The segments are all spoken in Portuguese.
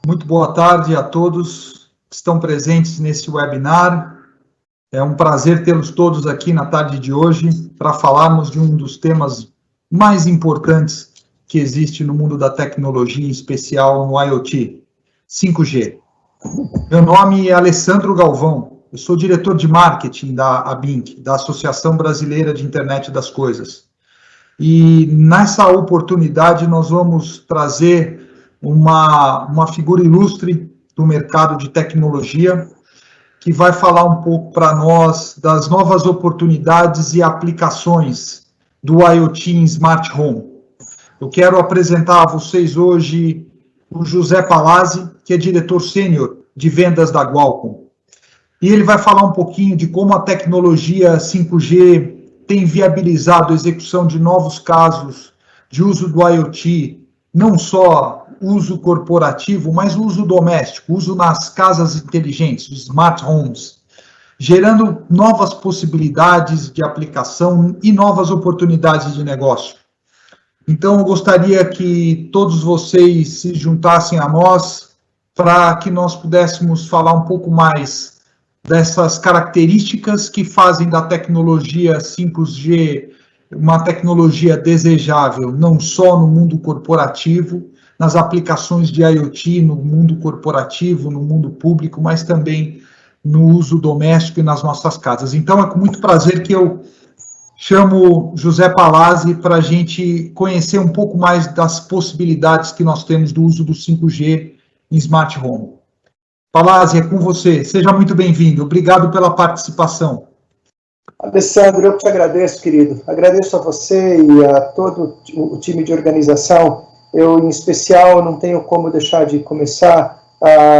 Muito boa tarde a todos que estão presentes neste webinar. É um prazer tê-los todos aqui na tarde de hoje para falarmos de um dos temas mais importantes que existe no mundo da tecnologia, em especial no IoT, 5G. Meu nome é Alessandro Galvão, eu sou diretor de marketing da ABINC, da Associação Brasileira de Internet das Coisas. E nessa oportunidade nós vamos trazer uma figura ilustre do mercado de tecnologia, que vai falar um pouco para nós das novas oportunidades e aplicações do IoT em Smart Home. Eu quero apresentar a vocês hoje o José Palazzi, que é diretor sênior de vendas da Qualcomm. E ele vai falar um pouquinho de como a tecnologia 5G tem viabilizado a execução de novos casos de uso do IoT, não só uso corporativo, mas uso doméstico, uso nas casas inteligentes, smart homes, gerando novas possibilidades de aplicação e novas oportunidades de negócio. Então, eu gostaria que todos vocês se juntassem a nós para que nós pudéssemos falar um pouco mais dessas características que fazem da tecnologia 5G uma tecnologia desejável, não só no mundo corporativo, nas aplicações de IoT no mundo corporativo, no mundo público, mas também no uso doméstico e nas nossas casas. Então, é com muito prazer que eu chamo José Palazzi para a gente conhecer um pouco mais das possibilidades que nós temos do uso do 5G em Smart Home. Palazzi, é com você. Seja muito bem-vindo. Obrigado pela participação. Alessandro, eu te agradeço, querido. Agradeço a você e a todo o time de organização. Eu, em especial, não tenho como deixar de começar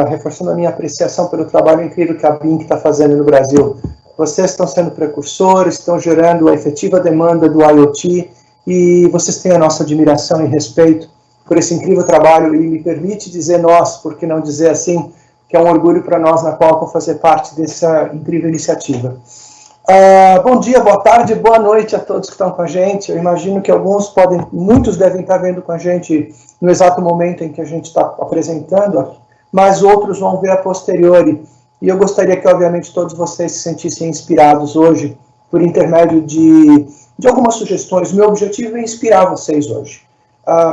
reforçando a minha apreciação pelo trabalho incrível que a BINC está fazendo no Brasil. Vocês estão sendo precursores, estão gerando a efetiva demanda do IoT e vocês têm a nossa admiração e respeito por esse incrível trabalho e me permite dizer nós, por que não dizer assim, que é um orgulho para nós na Qualcomm fazer parte dessa incrível iniciativa. Bom dia, boa tarde, boa noite a todos que estão com a gente. Eu imagino que muitos devem estar vendo com a gente no exato momento em que a gente está apresentando, mas outros vão ver a posteriori. E eu gostaria que, obviamente, todos vocês se sentissem inspirados hoje por intermédio de algumas sugestões. Meu objetivo é inspirar vocês hoje.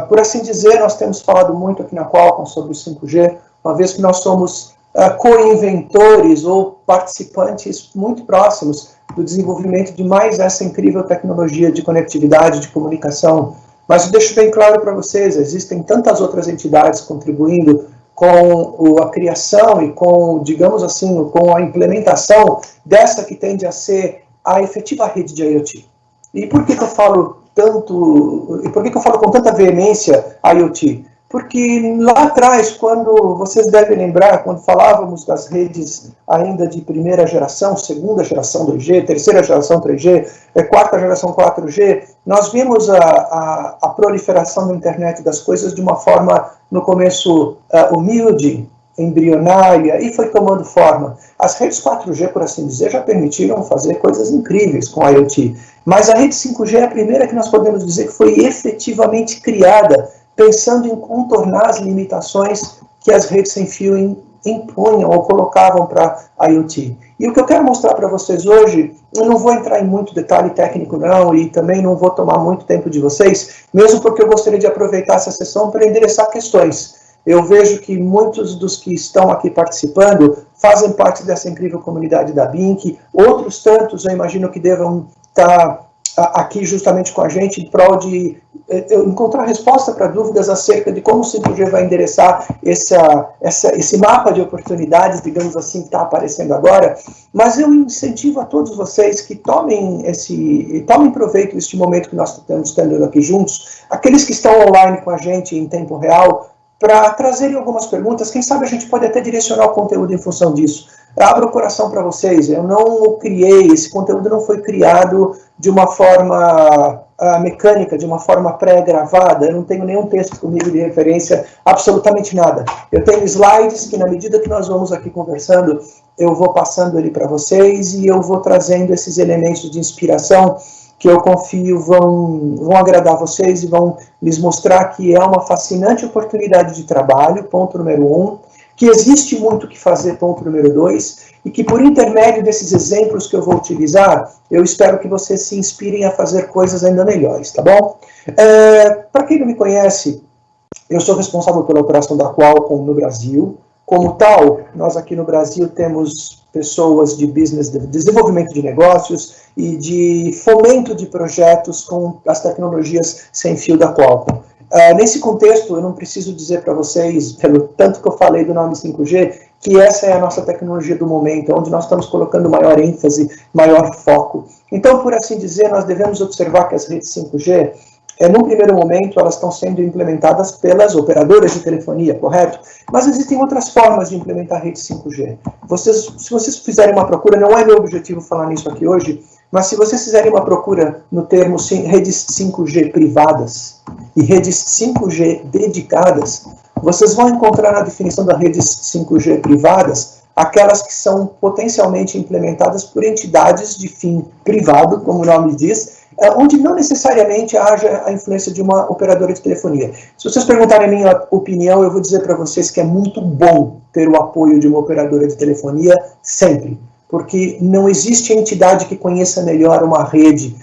Por assim dizer, nós temos falado muito aqui na Qualcomm sobre o 5G, uma vez que nós somos co-inventores ou participantes muito próximos do desenvolvimento de mais essa incrível tecnologia de conectividade, de comunicação. Mas eu deixo bem claro para vocês, existem tantas outras entidades contribuindo com a criação e com, digamos assim, com a implementação dessa que tende a ser a efetiva rede de IoT. E por que eu falo tanto, e por que eu falo com tanta veemência IoT? Porque lá atrás, quando vocês devem lembrar, quando falávamos das redes ainda de primeira geração, segunda geração 2G, terceira geração 3G, quarta geração 4G, nós vimos a proliferação da internet das coisas de uma forma, no começo, humilde, embrionária, e foi tomando forma. As redes 4G, por assim dizer, já permitiram fazer coisas incríveis com a IoT, mas a rede 5G é a primeira que nós podemos dizer que foi efetivamente criada pensando em contornar as limitações que as redes sem fio impunham ou colocavam para a IoT. E o que eu quero mostrar para vocês hoje, eu não vou entrar em muito detalhe técnico não, e também não vou tomar muito tempo de vocês, mesmo porque eu gostaria de aproveitar essa sessão para endereçar questões. Eu vejo que muitos dos que estão aqui participando fazem parte dessa incrível comunidade da BINC, outros tantos eu imagino que devam estar aqui justamente com a gente em prol de encontrar resposta para dúvidas acerca de como o 5G vai endereçar esse mapa de oportunidades, digamos assim, que está aparecendo agora. Mas eu incentivo a todos vocês que tomem proveito deste momento que nós estamos tendo aqui juntos, aqueles que estão online com a gente em tempo real, para trazerem algumas perguntas. Quem sabe a gente pode até direcionar o conteúdo em função disso. Abro o coração para vocês, eu não criei, esse conteúdo não foi criado de uma forma mecânica, de uma forma pré-gravada, eu não tenho nenhum texto comigo de referência, absolutamente nada. Eu tenho slides que, na medida que nós vamos aqui conversando, eu vou passando ele para vocês e eu vou trazendo esses elementos de inspiração que eu confio vão agradar vocês e vão lhes mostrar que é uma fascinante oportunidade de trabalho, ponto número 1, que existe muito o que fazer, ponto número 2, e que por intermédio desses exemplos que eu vou utilizar, eu espero que vocês se inspirem a fazer coisas ainda melhores, tá bom? Para quem não me conhece, eu sou responsável pela operação da Qualcomm no Brasil. Como tal, nós aqui no Brasil temos pessoas de business, de desenvolvimento de negócios e de fomento de projetos com as tecnologias sem fio da Qualcomm. Nesse contexto, eu não preciso dizer para vocês, pelo tanto que eu falei do nome 5G, que essa é a nossa tecnologia do momento, onde nós estamos colocando maior ênfase, maior foco. Então, por assim dizer, nós devemos observar que as redes 5G, num primeiro momento, elas estão sendo implementadas pelas operadoras de telefonia, correto? Mas existem outras formas de implementar rede 5G. Se vocês fizerem uma procura, não é meu objetivo falar nisso aqui hoje, mas se vocês fizerem uma procura no termo redes 5G privadas e redes 5G dedicadas, vocês vão encontrar na definição das redes 5G privadas aquelas que são potencialmente implementadas por entidades de fim privado, como o nome diz, onde não necessariamente haja a influência de uma operadora de telefonia. Se vocês perguntarem a minha opinião, eu vou dizer para vocês que é muito bom ter o apoio de uma operadora de telefonia sempre, porque não existe entidade que conheça melhor uma rede,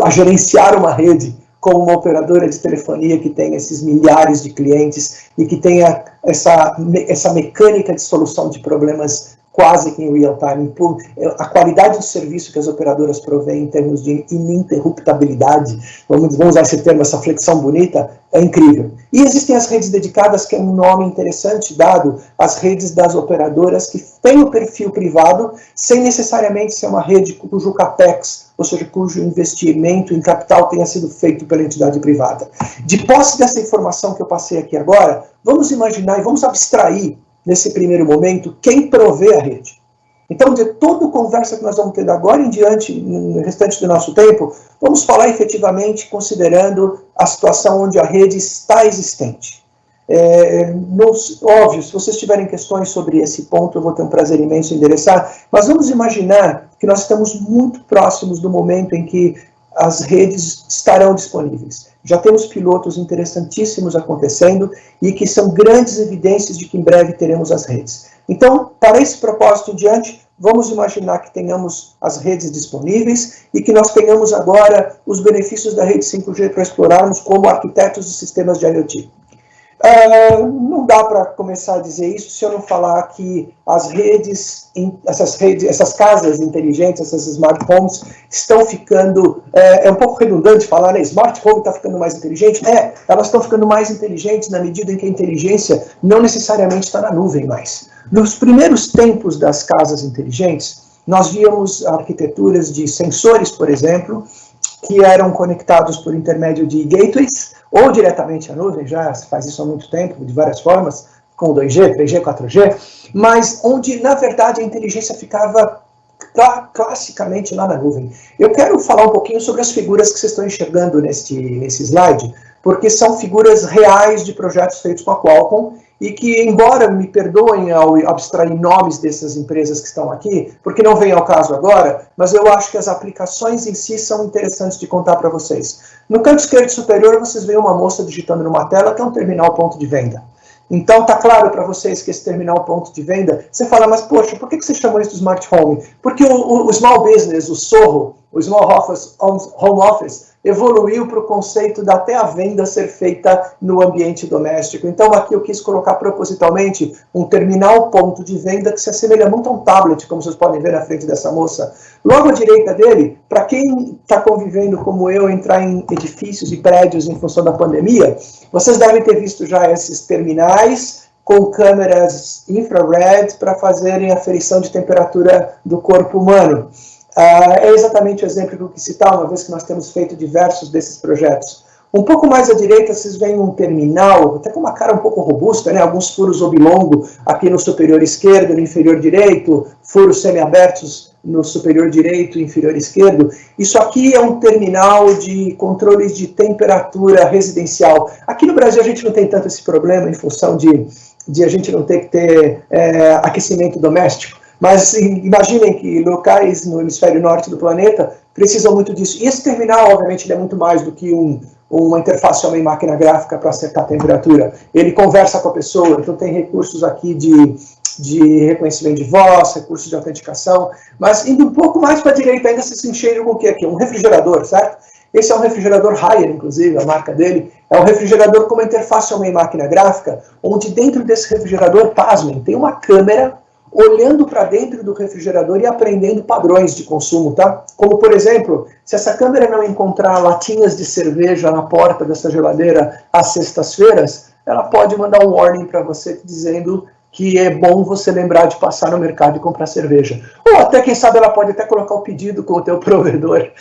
a gerenciar uma rede, como uma operadora de telefonia que tem esses milhares de clientes e que tenha essa mecânica de solução de problemas quase que em real time. A qualidade do serviço que as operadoras provêm em termos de ininterruptabilidade, vamos usar esse termo, essa flexão bonita, é incrível. E existem as redes dedicadas, que é um nome interessante dado às redes das operadoras que têm o perfil privado, sem necessariamente ser uma rede cujo capex, ou seja, cujo investimento em capital tenha sido feito pela entidade privada. De posse dessa informação que eu passei aqui agora, vamos imaginar e vamos abstrair nesse primeiro momento, quem provê a rede. Então, de toda a conversa que nós vamos ter de agora em diante, no restante do nosso tempo, vamos falar efetivamente considerando a situação onde a rede está existente. Óbvio, se vocês tiverem questões sobre esse ponto, eu vou ter um prazer imenso em endereçar, mas vamos imaginar que nós estamos muito próximos do momento em que as redes estarão disponíveis. Já temos pilotos interessantíssimos acontecendo e que são grandes evidências de que em breve teremos as redes. Então, para esse propósito em diante, vamos imaginar que tenhamos as redes disponíveis e que nós tenhamos agora os benefícios da rede 5G para explorarmos como arquitetos de sistemas de IoT. Não dá para começar a dizer isso se eu não falar que as redes, essas casas inteligentes, essas smart homes, estão ficando, é um pouco redundante falar, né? Smart home está ficando mais inteligente? Elas estão ficando mais inteligentes na medida em que a inteligência não necessariamente está na nuvem mais. Nos primeiros tempos das casas inteligentes, nós víamos arquiteturas de sensores, por exemplo, que eram conectados por intermédio de gateways, ou diretamente à nuvem, já se faz isso há muito tempo, de várias formas, com 2G, 3G, 4G, mas onde, na verdade, a inteligência ficava classicamente lá na nuvem. Eu quero falar um pouquinho sobre as figuras que vocês estão enxergando nesse slide, porque são figuras reais de projetos feitos com a Qualcomm, e que, embora me perdoem ao abstrair nomes dessas empresas que estão aqui, porque não vem ao caso agora, mas eu acho que as aplicações em si são interessantes de contar para vocês. No canto esquerdo superior, vocês veem uma moça digitando numa tela que é um terminal ponto de venda. Então, está claro para vocês que esse terminal ponto de venda, você fala, mas poxa, por que você chamou isso de smart home? Porque o small business, o SOHO, o small office, home office, evoluiu para o conceito da até a venda ser feita no ambiente doméstico. Então, aqui eu quis colocar propositalmente um terminal ponto de venda que se assemelha muito a um tablet, como vocês podem ver na frente dessa moça. Logo à direita dele, para quem está convivendo como eu, entrar em edifícios e prédios em função da pandemia, vocês devem ter visto já esses terminais com câmeras infrared para fazerem a aferição de temperatura do corpo humano. É exatamente o exemplo que eu quis citar, uma vez que nós temos feito diversos desses projetos. Um pouco mais à direita, vocês veem um terminal, até com uma cara um pouco robusta, né? Alguns furos oblongo aqui no superior esquerdo, no inferior direito, furos semi-abertos no superior direito e inferior esquerdo. Isso aqui é um terminal de controle de temperatura residencial. Aqui no Brasil a gente não tem tanto esse problema em função de a gente não ter que ter aquecimento doméstico. Mas imaginem que locais no hemisfério norte do planeta precisam muito disso. E esse terminal, obviamente, ele é muito mais do que uma interface homem-máquina gráfica para acertar a temperatura. Ele conversa com a pessoa, então tem recursos aqui de reconhecimento de voz, recursos de autenticação, mas indo um pouco mais para a direita ainda se enxerga com o que aqui? Um refrigerador, certo? Esse é um refrigerador Haier, inclusive, a marca dele. É um refrigerador com uma interface homem-máquina gráfica, onde dentro desse refrigerador, pasmem, tem uma câmera olhando para dentro do refrigerador e aprendendo padrões de consumo, tá? Como, por exemplo, se essa câmera não encontrar latinhas de cerveja na porta dessa geladeira às sextas-feiras, ela pode mandar um warning para você dizendo que é bom você lembrar de passar no mercado e comprar cerveja. Ou até, quem sabe, ela pode até colocar o pedido com o teu provedor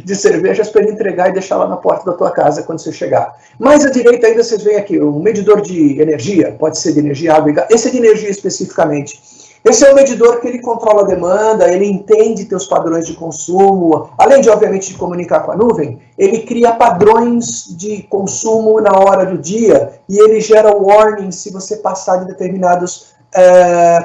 de cervejas para ele entregar e deixar lá na porta da tua casa quando você chegar. Mais à direita ainda vocês veem aqui um medidor de energia, pode ser de energia, água e gás. Esse é de energia especificamente. Esse é um medidor que ele controla a demanda, ele entende teus padrões de consumo, além de, obviamente, de comunicar com a nuvem, ele cria padrões de consumo na hora do dia e ele gera warning se você passar de determinadas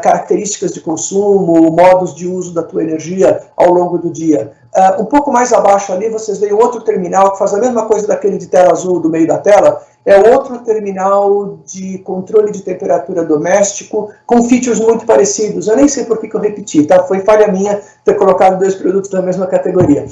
características de consumo, modos de uso da tua energia ao longo do dia. Um pouco mais abaixo ali, vocês veem outro terminal que faz a mesma coisa daquele de tela azul do meio da tela, é outro terminal de controle de temperatura doméstico, com features muito parecidos. Eu nem sei por que eu repeti, tá? Foi falha minha ter colocado dois produtos na mesma categoria.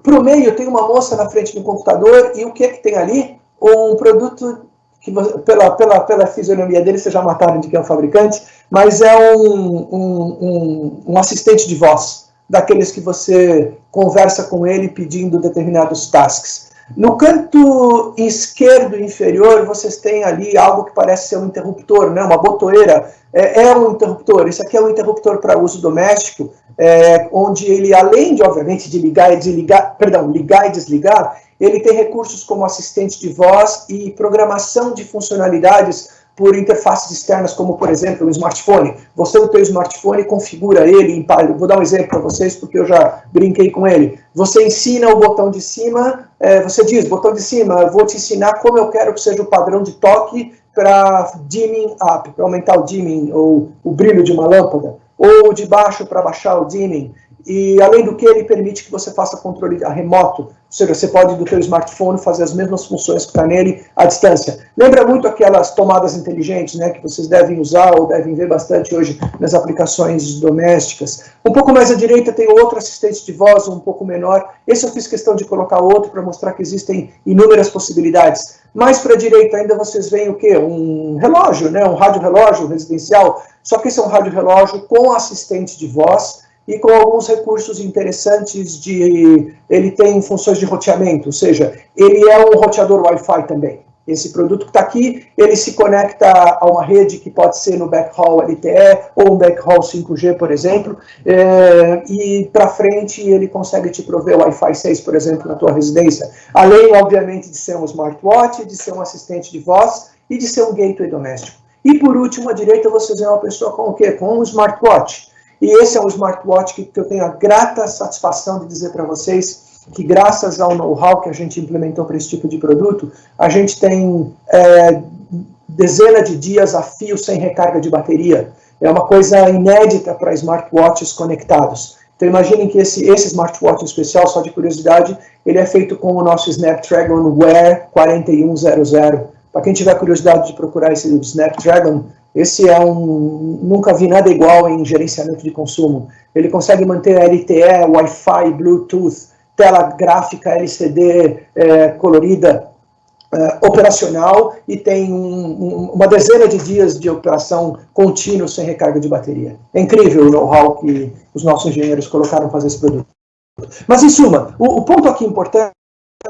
Para o meio, tem uma moça na frente do computador, e o que é que tem ali? Um produto que, pela fisionomia dele, vocês já mataram de quem é o fabricante, mas é um assistente de voz, daqueles que você conversa com ele pedindo determinados tasks. No canto esquerdo inferior, vocês têm ali algo que parece ser um interruptor, né? Uma botoeira. É um interruptor. Esse aqui é um interruptor para uso doméstico, onde ele, além de, obviamente, de ligar e desligar, ele tem recursos como assistente de voz e programação de funcionalidades por interfaces externas, como, por exemplo, o smartphone. Você, no seu smartphone, configura ele, vou dar um exemplo para vocês, porque eu já brinquei com ele. Você ensina o botão de cima, você diz, botão de cima, eu vou te ensinar como eu quero que seja o padrão de toque para dimming up, para aumentar o dimming, ou o brilho de uma lâmpada, ou de baixo para baixar o dimming. E, além do que, ele permite que você faça controle remoto, ou seja, você pode, do seu smartphone, fazer as mesmas funções que está nele à distância. Lembra muito aquelas tomadas inteligentes, né, que vocês devem usar ou devem ver bastante hoje nas aplicações domésticas. Um pouco mais à direita tem outro assistente de voz, um pouco menor. Esse eu fiz questão de colocar outro para mostrar que existem inúmeras possibilidades. Mais para a direita ainda vocês veem o quê? Um relógio, né, um rádio-relógio residencial, só que esse é um rádio-relógio com assistente de voz, e com alguns recursos interessantes ele tem funções de roteamento, ou seja, ele é um roteador Wi-Fi também. Esse produto que está aqui, ele se conecta a uma rede que pode ser no backhaul LTE ou um backhaul 5G, por exemplo, e para frente ele consegue te prover Wi-Fi 6, por exemplo, na tua residência. Além, obviamente, de ser um smartwatch, de ser um assistente de voz e de ser um gateway doméstico. E por último, à direita, vocês veem uma pessoa com o quê? Com um smartwatch. E esse é um smartwatch que eu tenho a grata satisfação de dizer para vocês que, graças ao know-how que a gente implementou para esse tipo de produto, a gente tem dezenas de dias a fio sem recarga de bateria. É uma coisa inédita para smartwatches conectados. Então imaginem que esse smartwatch especial, só de curiosidade, ele é feito com o nosso Snapdragon Wear 4100. Para quem tiver curiosidade de procurar esse Snapdragon, esse nunca vi nada igual em gerenciamento de consumo. Ele consegue manter LTE, Wi-Fi, Bluetooth, tela gráfica LCD colorida operacional e tem uma dezena de dias de operação contínua sem recarga de bateria. É incrível o know-how que os nossos engenheiros colocaram para fazer esse produto. Mas, em suma, o ponto aqui importante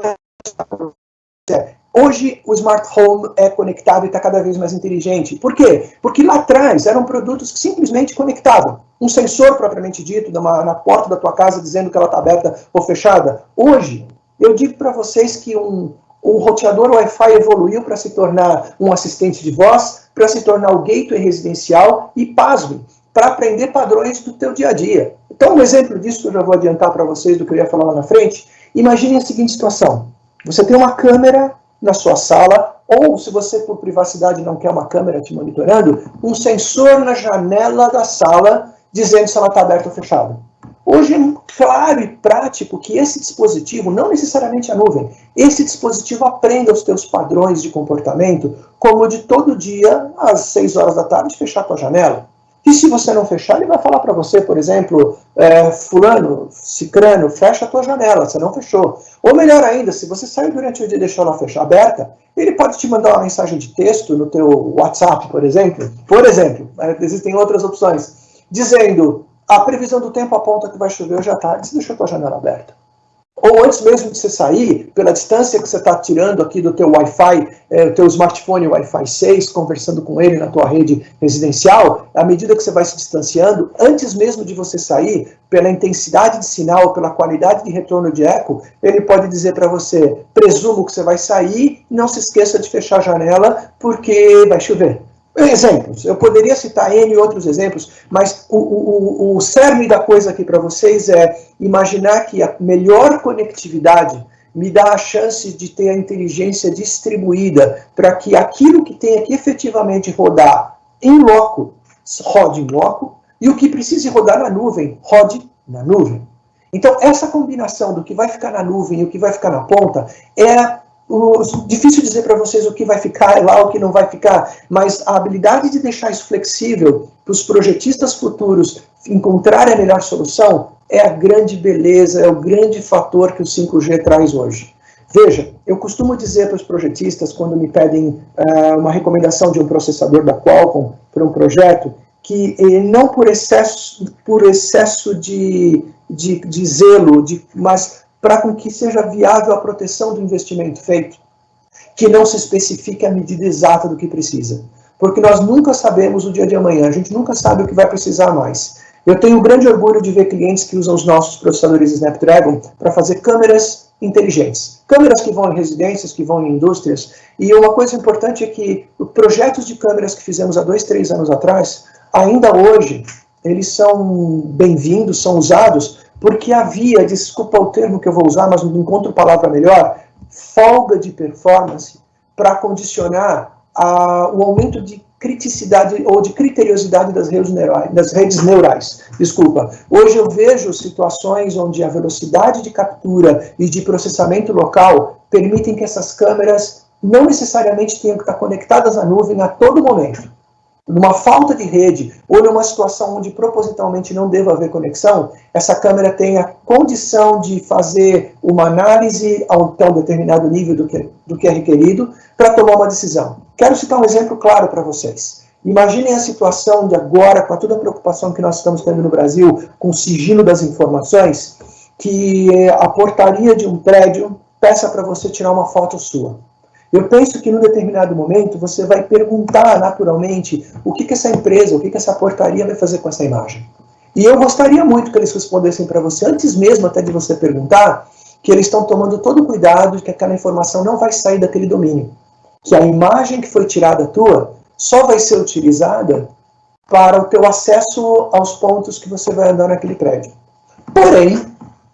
é: hoje o smart home é conectado e está cada vez mais inteligente. Por quê? Porque lá atrás eram produtos que simplesmente conectavam. Um sensor propriamente dito na porta da tua casa dizendo que ela está aberta ou fechada. Hoje, eu digo para vocês que um roteador Wi-Fi evoluiu para se tornar um assistente de voz, para se tornar o gateway residencial e, pasme, para aprender padrões do teu dia a dia. Então, um exemplo disso que eu já vou adiantar para vocês do que eu ia falar lá na frente. Imagine a seguinte situação. Você tem uma câmera na sua sala, ou se você por privacidade não quer uma câmera te monitorando, um sensor na janela da sala dizendo se ela está aberta ou fechada. Hoje é claro e prático que esse dispositivo, não necessariamente a nuvem, esse dispositivo aprenda os teus padrões de comportamento, como de todo dia, às 6 horas da tarde, fechar a tua janela. E se você não fechar, ele vai falar para você, por exemplo, fulano, cicrano, fecha a tua janela, você não fechou. Ou melhor ainda, se você saiu durante o dia e deixou ela aberta, ele pode te mandar uma mensagem de texto no teu WhatsApp, por exemplo. Existem outras opções, dizendo, a previsão do tempo aponta que vai chover hoje à tarde, você deixou a tua janela aberta. Ou antes mesmo de você sair, pela distância que você está tirando aqui do teu Wi-Fi, o teu smartphone Wi-Fi 6, conversando com ele na tua rede residencial, à medida que você vai se distanciando, antes mesmo de você sair, pela intensidade de sinal, pela qualidade de retorno de eco, ele pode dizer para você, presumo que você vai sair, não se esqueça de fechar a janela, porque vai chover. Exemplos, eu poderia citar N outros exemplos, mas o cerne da coisa aqui para vocês é imaginar que a melhor conectividade me dá a chance de ter a inteligência distribuída para que aquilo que tenha que efetivamente rodar em loco, rode em loco, e o que precise rodar na nuvem, rode na nuvem. Então, essa combinação do que vai ficar na nuvem e o que vai ficar na ponta é difícil dizer para vocês o que vai ficar lá, o que não vai ficar, mas a habilidade de deixar isso flexível para os projetistas futuros encontrarem a melhor solução é a grande beleza, é o grande fator que o 5G traz hoje. Veja, eu costumo dizer para os projetistas, quando me pedem uma recomendação de um processador da Qualcomm para um projeto, que não por excesso de zelo, mas para com que seja viável a proteção do investimento feito, que não se especifique a medida exata do que precisa. Porque nós nunca sabemos o dia de amanhã, a gente nunca sabe o que vai precisar mais. Eu tenho grande orgulho de ver clientes que usam os nossos processadores Snapdragon para fazer câmeras inteligentes. Câmeras que vão em residências, que vão em indústrias. E uma coisa importante é que os projetos de câmeras que fizemos há 2, 3 anos atrás, ainda hoje, eles são bem-vindos, são usados, porque havia, desculpa o termo que eu vou usar, mas não encontro palavra melhor, folga de performance para condicionar o aumento de criticidade ou de criteriosidade das redes neurais. Desculpa. Hoje eu vejo situações onde a velocidade de captura e de processamento local permitem que essas câmeras não necessariamente tenham que estar conectadas à nuvem a todo momento. Numa falta de rede, ou numa situação onde propositalmente não deva haver conexão, essa câmera tem a condição de fazer uma análise até um determinado nível do que é requerido para tomar uma decisão. Quero citar um exemplo claro para vocês. Imaginem a situação de agora, com toda a preocupação que nós estamos tendo no Brasil, com o sigilo das informações, que a portaria de um prédio peça para você tirar uma foto sua. Eu penso que, num determinado momento, você vai perguntar naturalmente o que essa empresa, o que essa portaria vai fazer com essa imagem. E eu gostaria muito que eles respondessem para você, antes mesmo até de você perguntar, que eles estão tomando todo o cuidado de que aquela informação não vai sair daquele domínio. Que a imagem que foi tirada tua só vai ser utilizada para o teu acesso aos pontos que você vai andar naquele prédio. Porém,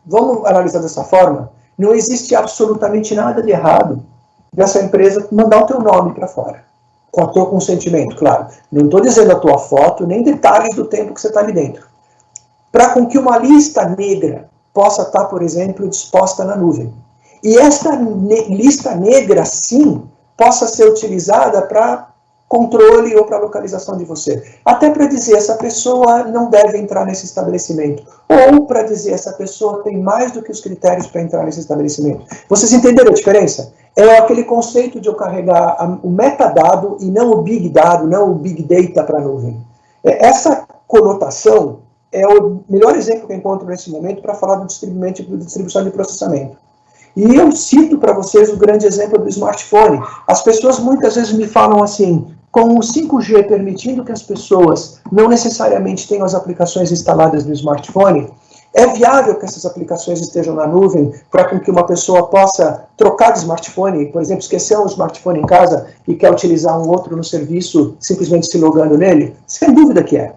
vamos analisar dessa forma, não existe absolutamente nada de errado dessa empresa mandar o teu nome para fora, com o teu consentimento, claro. Não estou dizendo a tua foto, nem detalhes do tempo que você está ali dentro. Para com que uma lista negra possa estar, por exemplo, disposta na nuvem. E esta lista negra, sim, possa ser utilizada para controle ou para localização de você. Até para dizer, essa pessoa não deve entrar nesse estabelecimento. Ou para dizer, essa pessoa tem mais do que os critérios para entrar nesse estabelecimento. Vocês entenderam a diferença? É aquele conceito de eu carregar o metadado e não o big dado, não o big data para a nuvem. Essa conotação é o melhor exemplo que eu encontro nesse momento para falar do distribuição de processamento. E eu cito para vocês o grande exemplo do smartphone. As pessoas muitas vezes me falam assim, com o 5G permitindo que as pessoas não necessariamente tenham as aplicações instaladas no smartphone, é viável que essas aplicações estejam na nuvem para que uma pessoa possa trocar de smartphone, por exemplo, esquecer um smartphone em casa e quer utilizar um outro no serviço, simplesmente se logando nele? Sem dúvida que é.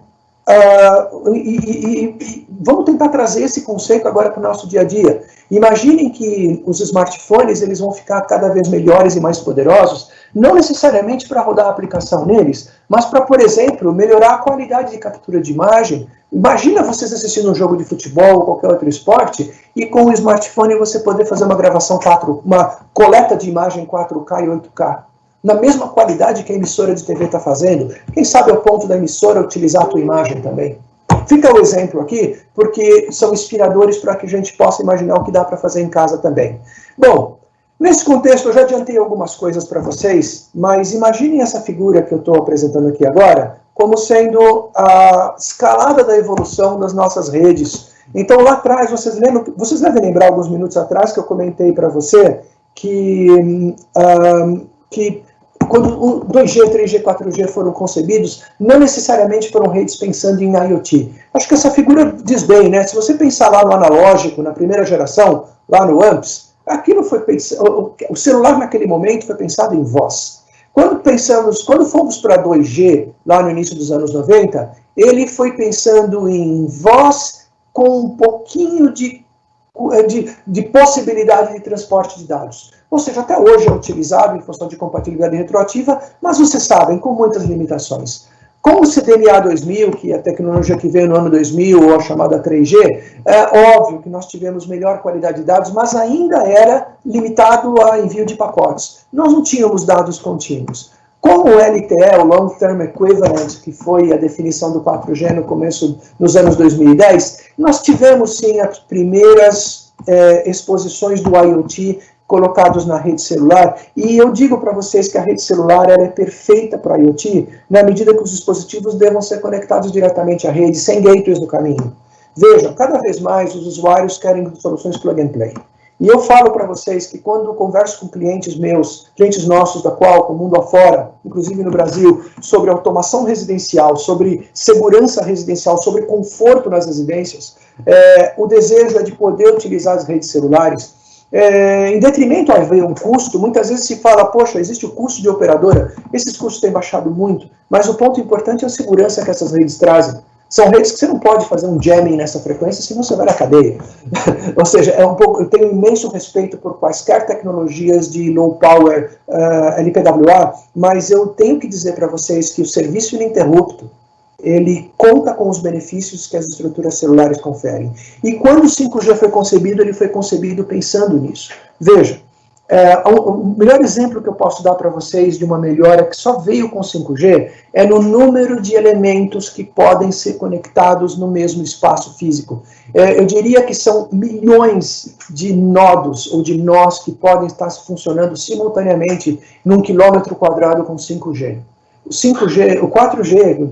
Vamos tentar trazer esse conceito agora para o nosso dia a dia. Imaginem que os smartphones eles vão ficar cada vez melhores e mais poderosos não necessariamente para rodar a aplicação neles, mas para, por exemplo, melhorar a qualidade de captura de imagem. Imagina vocês assistindo um jogo de futebol ou qualquer outro esporte e com o smartphone você poder fazer uma gravação uma coleta de imagem 4K e 8K, na mesma qualidade que a emissora de TV está fazendo. Quem sabe ao ponto da emissora utilizar a tua imagem também. Fica o exemplo aqui, porque são inspiradores para que a gente possa imaginar o que dá para fazer em casa também. Bom, nesse contexto eu já adiantei algumas coisas para vocês, mas imaginem essa figura que eu estou apresentando aqui agora como sendo a escalada da evolução das nossas redes. Então lá atrás, vocês devem lembrar alguns minutos atrás que eu comentei para você que quando o 2G, 3G, 4G foram concebidos, não necessariamente foram redes pensando em IoT. Acho que essa figura diz bem, né? Se você pensar lá no analógico, na primeira geração, lá no AMPS, aquilo foi pensado, o celular naquele momento foi pensado em voz. Quando fomos para 2G, lá no início dos anos 90, ele foi pensando em voz com um pouquinho de possibilidade de transporte de dados. Ou seja, até hoje é utilizado em função de compatibilidade retroativa, mas vocês sabem, com muitas limitações. Com o CDMA 2000, que é a tecnologia que veio no ano 2000, ou a chamada 3G, é óbvio que nós tivemos melhor qualidade de dados, mas ainda era limitado a envio de pacotes. Nós não tínhamos dados contínuos. Com o LTE, o Long Term Equivalent, que foi a definição do 4G nos anos 2010, nós tivemos sim as primeiras exposições do IoT colocados na rede celular, e eu digo para vocês que a rede celular ela é perfeita para IoT, na medida que os dispositivos devam ser conectados diretamente à rede, sem gateways no caminho. Vejam, cada vez mais os usuários querem soluções plug and play. E eu falo para vocês que quando eu converso com clientes meus, clientes nossos da Qualcomm, mundo afora, inclusive no Brasil, sobre automação residencial, sobre segurança residencial, sobre conforto nas residências, o desejo é de poder utilizar as redes celulares. Em detrimento a haver um custo, muitas vezes se fala, poxa, existe o custo de operadora, esses custos têm baixado muito, mas o ponto importante é a segurança que essas redes trazem. São redes que você não pode fazer um jamming nessa frequência, senão você vai na cadeia. Ou seja, eu tenho um imenso respeito por quaisquer tecnologias de low power LPWA, mas eu tenho que dizer para vocês que o serviço ininterrupto, ele conta com os benefícios que as estruturas celulares conferem. E quando o 5G foi concebido, ele foi concebido pensando nisso. Veja, o melhor exemplo que eu posso dar para vocês de uma melhora que só veio com 5G é no número de elementos que podem ser conectados no mesmo espaço físico. Eu diria que são milhões de nodos ou de nós que podem estar funcionando simultaneamente num quilômetro quadrado com 5G. O 5G, o 4G,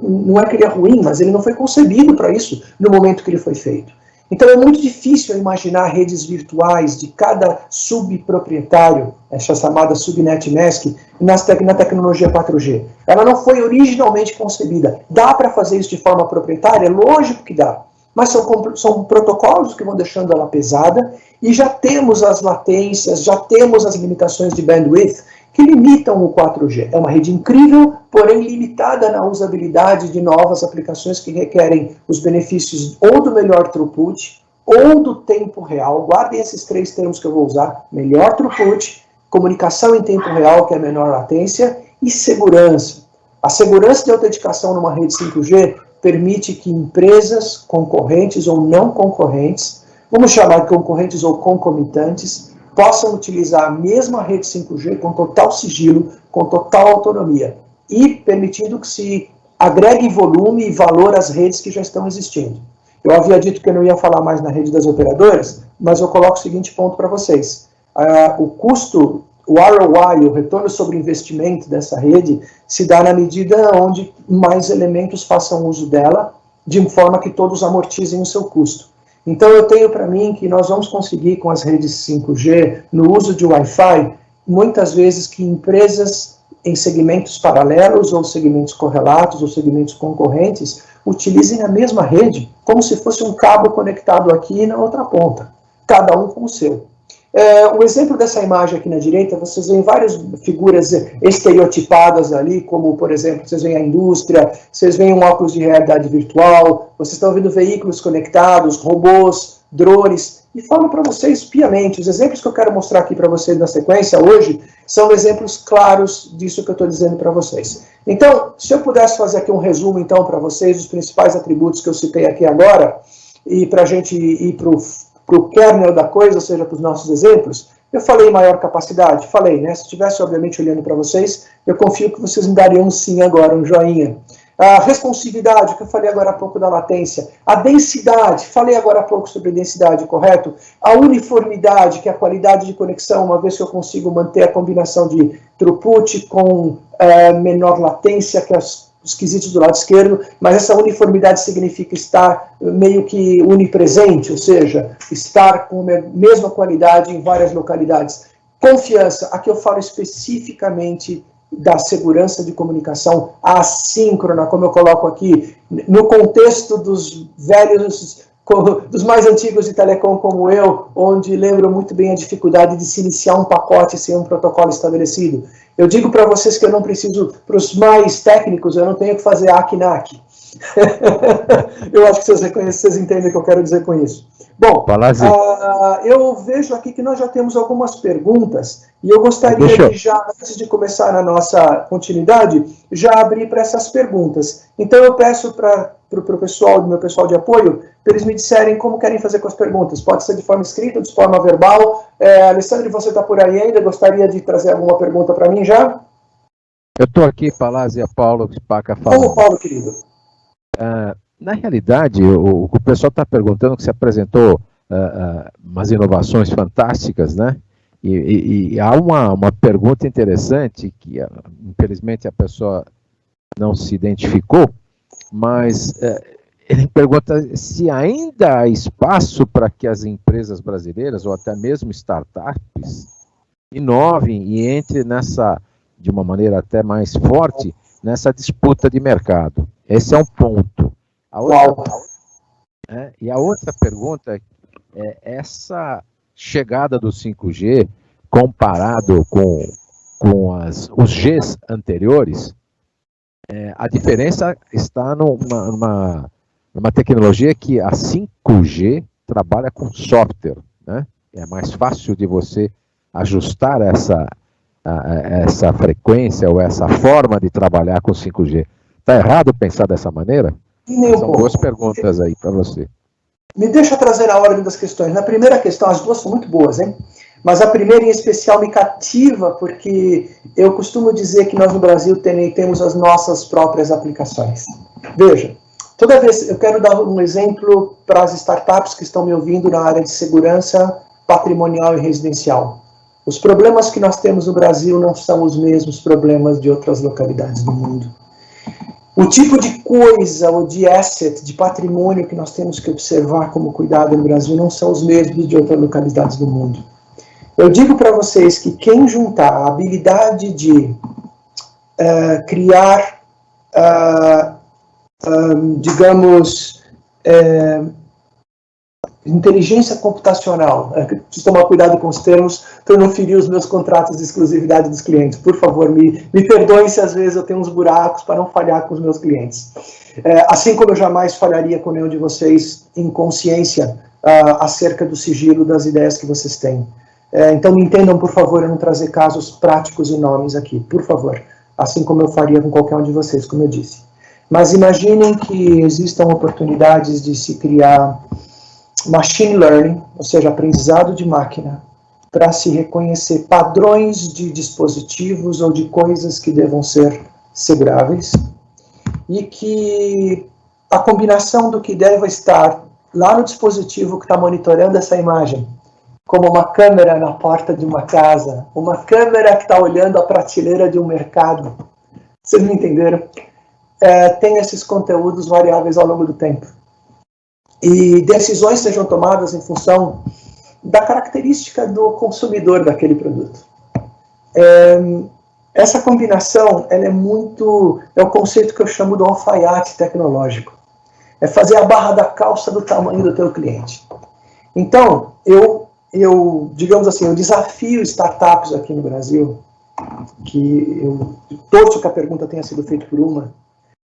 não é que ele é ruim, mas ele não foi concebido para isso no momento que ele foi feito. Então é muito difícil imaginar redes virtuais de cada subproprietário, essa chamada subnet mask, na tecnologia 4G. Ela não foi originalmente concebida. Dá para fazer isso de forma proprietária? Lógico que dá. Mas são protocolos que vão deixando ela pesada e já temos as latências, já temos as limitações de bandwidth que limitam o 4G. É uma rede incrível, porém limitada na usabilidade de novas aplicações que requerem os benefícios ou do melhor throughput ou do tempo real. Guardem esses três termos que eu vou usar. Melhor throughput, comunicação em tempo real, que é a menor latência, e segurança. A segurança de autenticação numa rede 5G permite que empresas concorrentes ou não concorrentes, vamos chamar de concorrentes ou concomitantes, possam utilizar a mesma rede 5G com total sigilo, com total autonomia, e permitindo que se agregue volume e valor às redes que já estão existindo. Eu havia dito que eu não ia falar mais na rede das operadoras, mas eu coloco o seguinte ponto para vocês. O custo, o ROI, o retorno sobre investimento dessa rede, se dá na medida onde mais elementos façam uso dela, de forma que todos amortizem o seu custo. Então eu tenho para mim que nós vamos conseguir com as redes 5G, no uso de Wi-Fi, muitas vezes que empresas em segmentos paralelos, ou segmentos correlatos, ou segmentos concorrentes, utilizem a mesma rede, como se fosse um cabo conectado aqui e na outra ponta, cada um com o seu. O exemplo dessa imagem aqui na direita, vocês veem várias figuras estereotipadas ali, como, por exemplo, vocês veem a indústria, vocês veem um óculos de realidade virtual, vocês estão vendo veículos conectados, robôs, drones, e falo para vocês piamente. Os exemplos que eu quero mostrar aqui para vocês na sequência hoje são exemplos claros disso que eu estou dizendo para vocês. Então, se eu pudesse fazer aqui um resumo, então, para vocês, dos principais atributos que eu citei aqui agora, e para a gente ir para o kernel da coisa, ou seja, para os nossos exemplos, eu falei maior capacidade? Falei, né? Se estivesse, obviamente, olhando para vocês, eu confio que vocês me dariam um sim agora, um joinha. A responsividade, que eu falei agora há pouco da latência. A densidade, falei agora há pouco sobre densidade, correto? A uniformidade, que é a qualidade de conexão, uma vez que eu consigo manter a combinação de throughput com menor latência, que é os quesitos do lado esquerdo, mas essa uniformidade significa estar meio que unipresente, ou seja, estar com a mesma qualidade em várias localidades. Confiança, aqui eu falo especificamente da segurança de comunicação assíncrona, como eu coloco aqui, no contexto dos velhos, dos mais antigos de telecom como eu, onde lembro muito bem a dificuldade de se iniciar um pacote sem um protocolo estabelecido. Eu digo para vocês que eu não preciso, para os mais técnicos, eu não tenho que fazer ACNAC. Eu acho que vocês entendem o que eu quero dizer com isso. Bom, eu vejo aqui que nós já temos algumas perguntas e eu gostaria de já, antes de começar a nossa continuidade, já abrir para essas perguntas. Então eu peço para o pessoal, do meu pessoal de apoio, para eles me disserem como querem fazer com as perguntas. Pode ser de forma escrita ou de forma verbal. Alessandro, você está por aí ainda? Gostaria de trazer alguma pergunta para mim já? Eu estou aqui, Palazzi, Paulo Spaca falando. Como Paulo, querido? Na realidade, o pessoal está perguntando que você apresentou umas inovações fantásticas, né? E há uma pergunta interessante, que infelizmente a pessoa não se identificou, mas ele pergunta se ainda há espaço para que as empresas brasileiras, ou até mesmo startups, inovem e entrem nessa, de uma maneira até mais forte, nessa disputa de mercado. Esse é um ponto. E a outra pergunta é essa chegada do 5G comparado com os Gs anteriores, a diferença está numa tecnologia que a 5G trabalha com software, né? É mais fácil de você ajustar essa frequência ou essa forma de trabalhar com 5G. Está errado pensar dessa maneira? São duas perguntas aí para você. Me deixa trazer a ordem das questões. Na primeira questão, as duas são muito boas, hein? Mas a primeira em especial me cativa, porque eu costumo dizer que nós no Brasil temos as nossas próprias aplicações. Veja, toda vez, eu quero dar um exemplo para as startups que estão me ouvindo na área de segurança patrimonial e residencial. Os problemas que nós temos no Brasil não são os mesmos problemas de outras localidades do mundo. O tipo de coisa, ou de asset, de patrimônio que nós temos que observar como cuidado no Brasil não são os mesmos de outras localidades do mundo. Eu digo para vocês que quem juntar a habilidade de criar, digamos, inteligência computacional, preciso tomar cuidado com os termos para não ferir os meus contratos de exclusividade dos clientes. Por favor, me perdoem se às vezes eu tenho uns buracos para não falhar com os meus clientes. Assim como eu jamais falharia com nenhum de vocês em consciência acerca do sigilo das ideias que vocês têm. Então me entendam, por favor, eu não trazer casos práticos e nomes aqui, por favor. Assim como eu faria com qualquer um de vocês, como eu disse. Mas imaginem que existam oportunidades de se criar machine learning, ou seja, aprendizado de máquina, para se reconhecer padrões de dispositivos ou de coisas que devam ser seguráveis, e que a combinação do que deve estar lá no dispositivo que está monitorando essa imagem, como uma câmera na porta de uma casa, uma câmera que está olhando a prateleira de um mercado, vocês me entenderam? Tem esses conteúdos variáveis ao longo do tempo. E decisões sejam tomadas em função da característica do consumidor daquele produto. Essa combinação, ela é o conceito que eu chamo do alfaiate tecnológico. É fazer a barra da calça do tamanho do teu cliente. Então, digamos assim, eu desafio startups aqui no Brasil, que eu torço que a pergunta tenha sido feita por uma,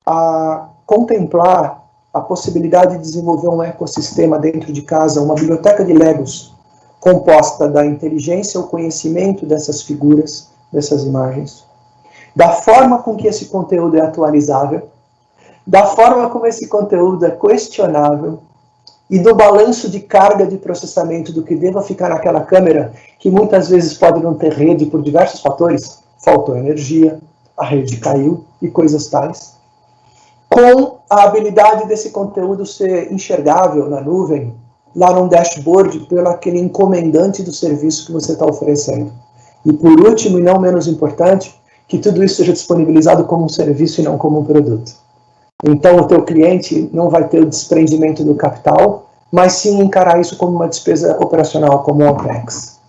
a contemplar a possibilidade de desenvolver um ecossistema dentro de casa, uma biblioteca de Legos, composta da inteligência, o conhecimento dessas figuras, dessas imagens, da forma com que esse conteúdo é atualizável, da forma como esse conteúdo é questionável, e do balanço de carga de processamento do que deva ficar naquela câmera, que muitas vezes pode não ter rede por diversos fatores, faltou energia, a rede caiu e coisas tais, com a habilidade desse conteúdo ser enxergável na nuvem, lá num dashboard, pelo aquele encomendante do serviço que você está oferecendo. E por último, e não menos importante, que tudo isso seja disponibilizado como um serviço e não como um produto. Então, o teu cliente não vai ter o desprendimento do capital, mas sim encarar isso como uma despesa operacional, como um OPEX.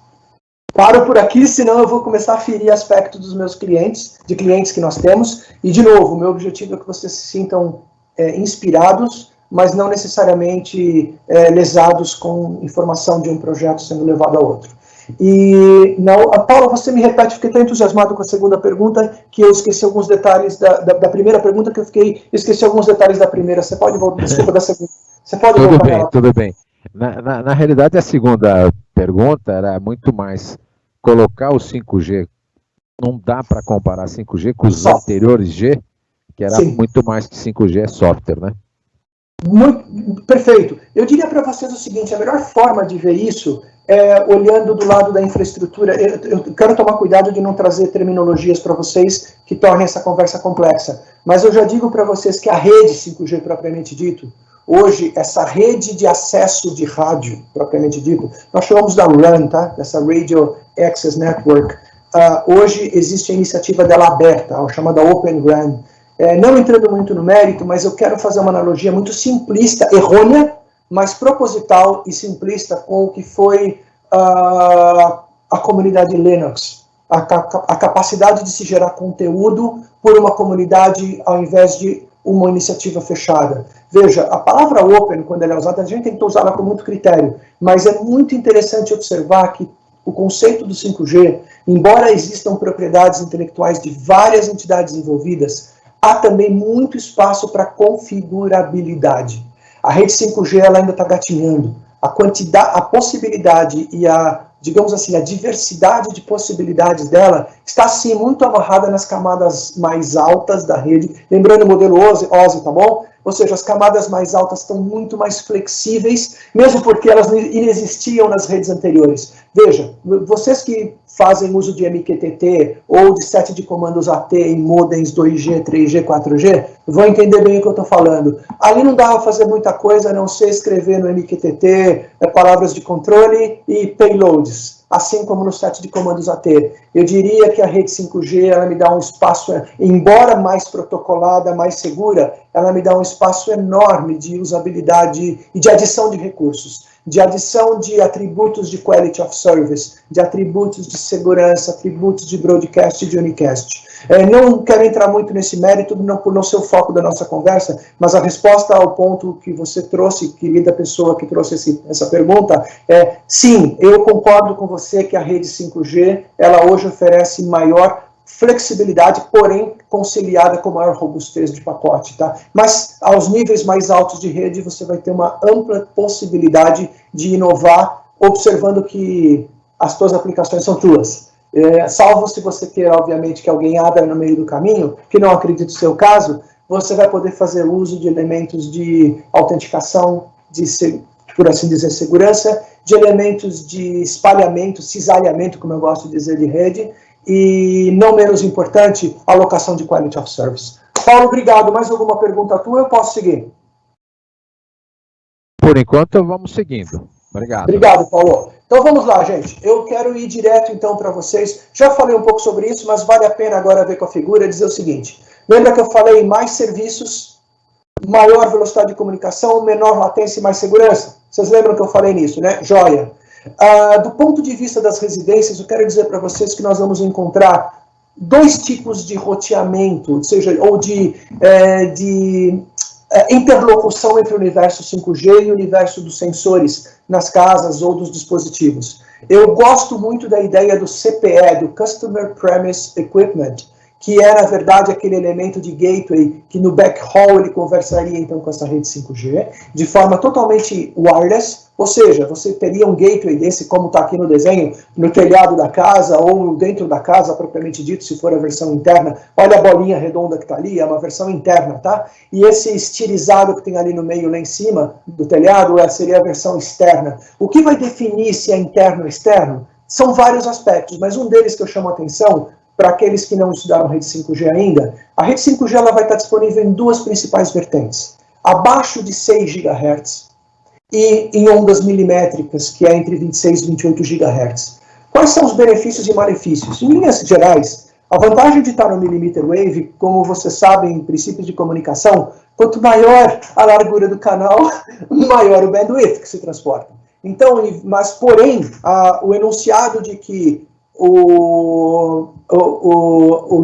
Paro por aqui, senão eu vou começar a ferir aspectos dos meus clientes, de clientes que nós temos. E, de novo, o meu objetivo é que vocês se sintam inspirados, mas não necessariamente lesados com informação de um projeto sendo levado a outro. E, não, Paula, você me repete, fiquei tão entusiasmado com a segunda pergunta que eu esqueci alguns detalhes da primeira pergunta, que eu esqueci alguns detalhes da primeira. Você pode voltar, desculpa, da segunda. Você pode tudo voltar bem, nela. tudo bem. Na realidade, a segunda pergunta era muito mais colocar o 5G. Não dá para comparar 5G com os anteriores G, que era Sim. muito mais que 5G é software, né? Muito, perfeito. Eu diria para vocês o seguinte, a melhor forma de ver isso é olhando do lado da infraestrutura. Eu quero tomar cuidado de não trazer terminologias para vocês que tornem essa conversa complexa, mas eu já digo para vocês que a rede 5G propriamente dito, hoje, essa rede de acesso de rádio propriamente dito, nós chamamos da RAN, tá? Dessa Radio Access Network. Hoje existe a iniciativa dela aberta, a chamada Open RAN. Não entrando muito no mérito, mas eu quero fazer uma analogia muito simplista, errônea, mas proposital e simplista com o que foi a comunidade Linux. A capacidade de se gerar conteúdo por uma comunidade ao invés de uma iniciativa fechada. Veja, a palavra open, quando ela é usada, a gente tem que usá-la com muito critério, mas é muito interessante observar que o conceito do 5G, embora existam propriedades intelectuais de várias entidades envolvidas, há também muito espaço para configurabilidade. A rede 5G ela ainda está gatinhando. A possibilidade e digamos assim, a diversidade de possibilidades dela está, sim, muito amarrada nas camadas mais altas da rede. Lembrando o modelo OSI, tá bom? Ou seja, as camadas mais altas estão muito mais flexíveis, mesmo porque elas inexistiam nas redes anteriores. Veja, vocês que fazem uso de MQTT ou de set de comandos AT em modems 2G, 3G, 4G, vão entender bem o que eu estou falando. Ali não dá para fazer muita coisa, a não ser escrever no MQTT palavras de controle e payloads, assim como no set de comandos AT. Eu diria que a rede 5G, ela me dá um espaço, embora mais protocolada, mais segura, ela me dá um espaço enorme de usabilidade e de adição de recursos, de adição de atributos de quality of service, de atributos de segurança, atributos de broadcast e de unicast. Não quero entrar muito nesse mérito, por não ser o foco da nossa conversa, mas a resposta ao ponto que você trouxe, querida pessoa que trouxe essa pergunta, é sim, eu concordo com você que a rede 5G, ela hoje oferece maior flexibilidade, porém conciliada com maior robustez de pacote, tá? Mas aos níveis mais altos de rede você vai ter uma ampla possibilidade de inovar, observando que as tuas aplicações são tuas. Salvo se você queira, obviamente, que alguém abra no meio do caminho, que não acredito ser o caso, você vai poder fazer uso de elementos de autenticação, por assim dizer, segurança, de elementos de espalhamento, cisalhamento, como eu gosto de dizer, de rede, e, não menos importante, alocação de quality of service. Paulo, obrigado. Mais alguma pergunta tua? Eu posso seguir? Por enquanto, vamos seguindo. Obrigado. Obrigado, Paulo. Então vamos lá, gente. Eu quero ir direto, então, para vocês. Já falei um pouco sobre isso, mas vale a pena agora ver com a figura e dizer o seguinte. Lembra que eu falei mais serviços, maior velocidade de comunicação, menor latência e mais segurança? Vocês lembram que eu falei nisso, né? Joia. Do ponto de vista das residências, eu quero dizer para vocês que nós vamos encontrar dois tipos de roteamento, ou seja, ou de interlocução entre o universo 5G e o universo dos sensores nas casas ou dos dispositivos. Eu gosto muito da ideia do CPE, do Customer Premise Equipment, que é, na verdade, aquele elemento de gateway que no backhaul ele conversaria, então, com essa rede 5G, de forma totalmente wireless, ou seja, você teria um gateway desse, como está aqui no desenho, no telhado da casa, ou dentro da casa, propriamente dito, se for a versão interna. Olha a bolinha redonda que está ali, é uma versão interna, tá? E esse estilizado que tem ali no meio, lá em cima do telhado, seria a versão externa. O que vai definir se é interno ou externo? São vários aspectos, mas um deles que eu chamo a atenção, para aqueles que não estudaram rede 5G ainda, a rede 5G ela vai estar disponível em duas principais vertentes. Abaixo de 6 GHz e em ondas milimétricas, que é entre 26 e 28 GHz. Quais são os benefícios e malefícios? Em linhas gerais, a vantagem de estar no millimeter wave, como vocês sabem, em princípios de comunicação, quanto maior a largura do canal, maior o bandwidth que se transporta. Então, mas porém, o enunciado de que o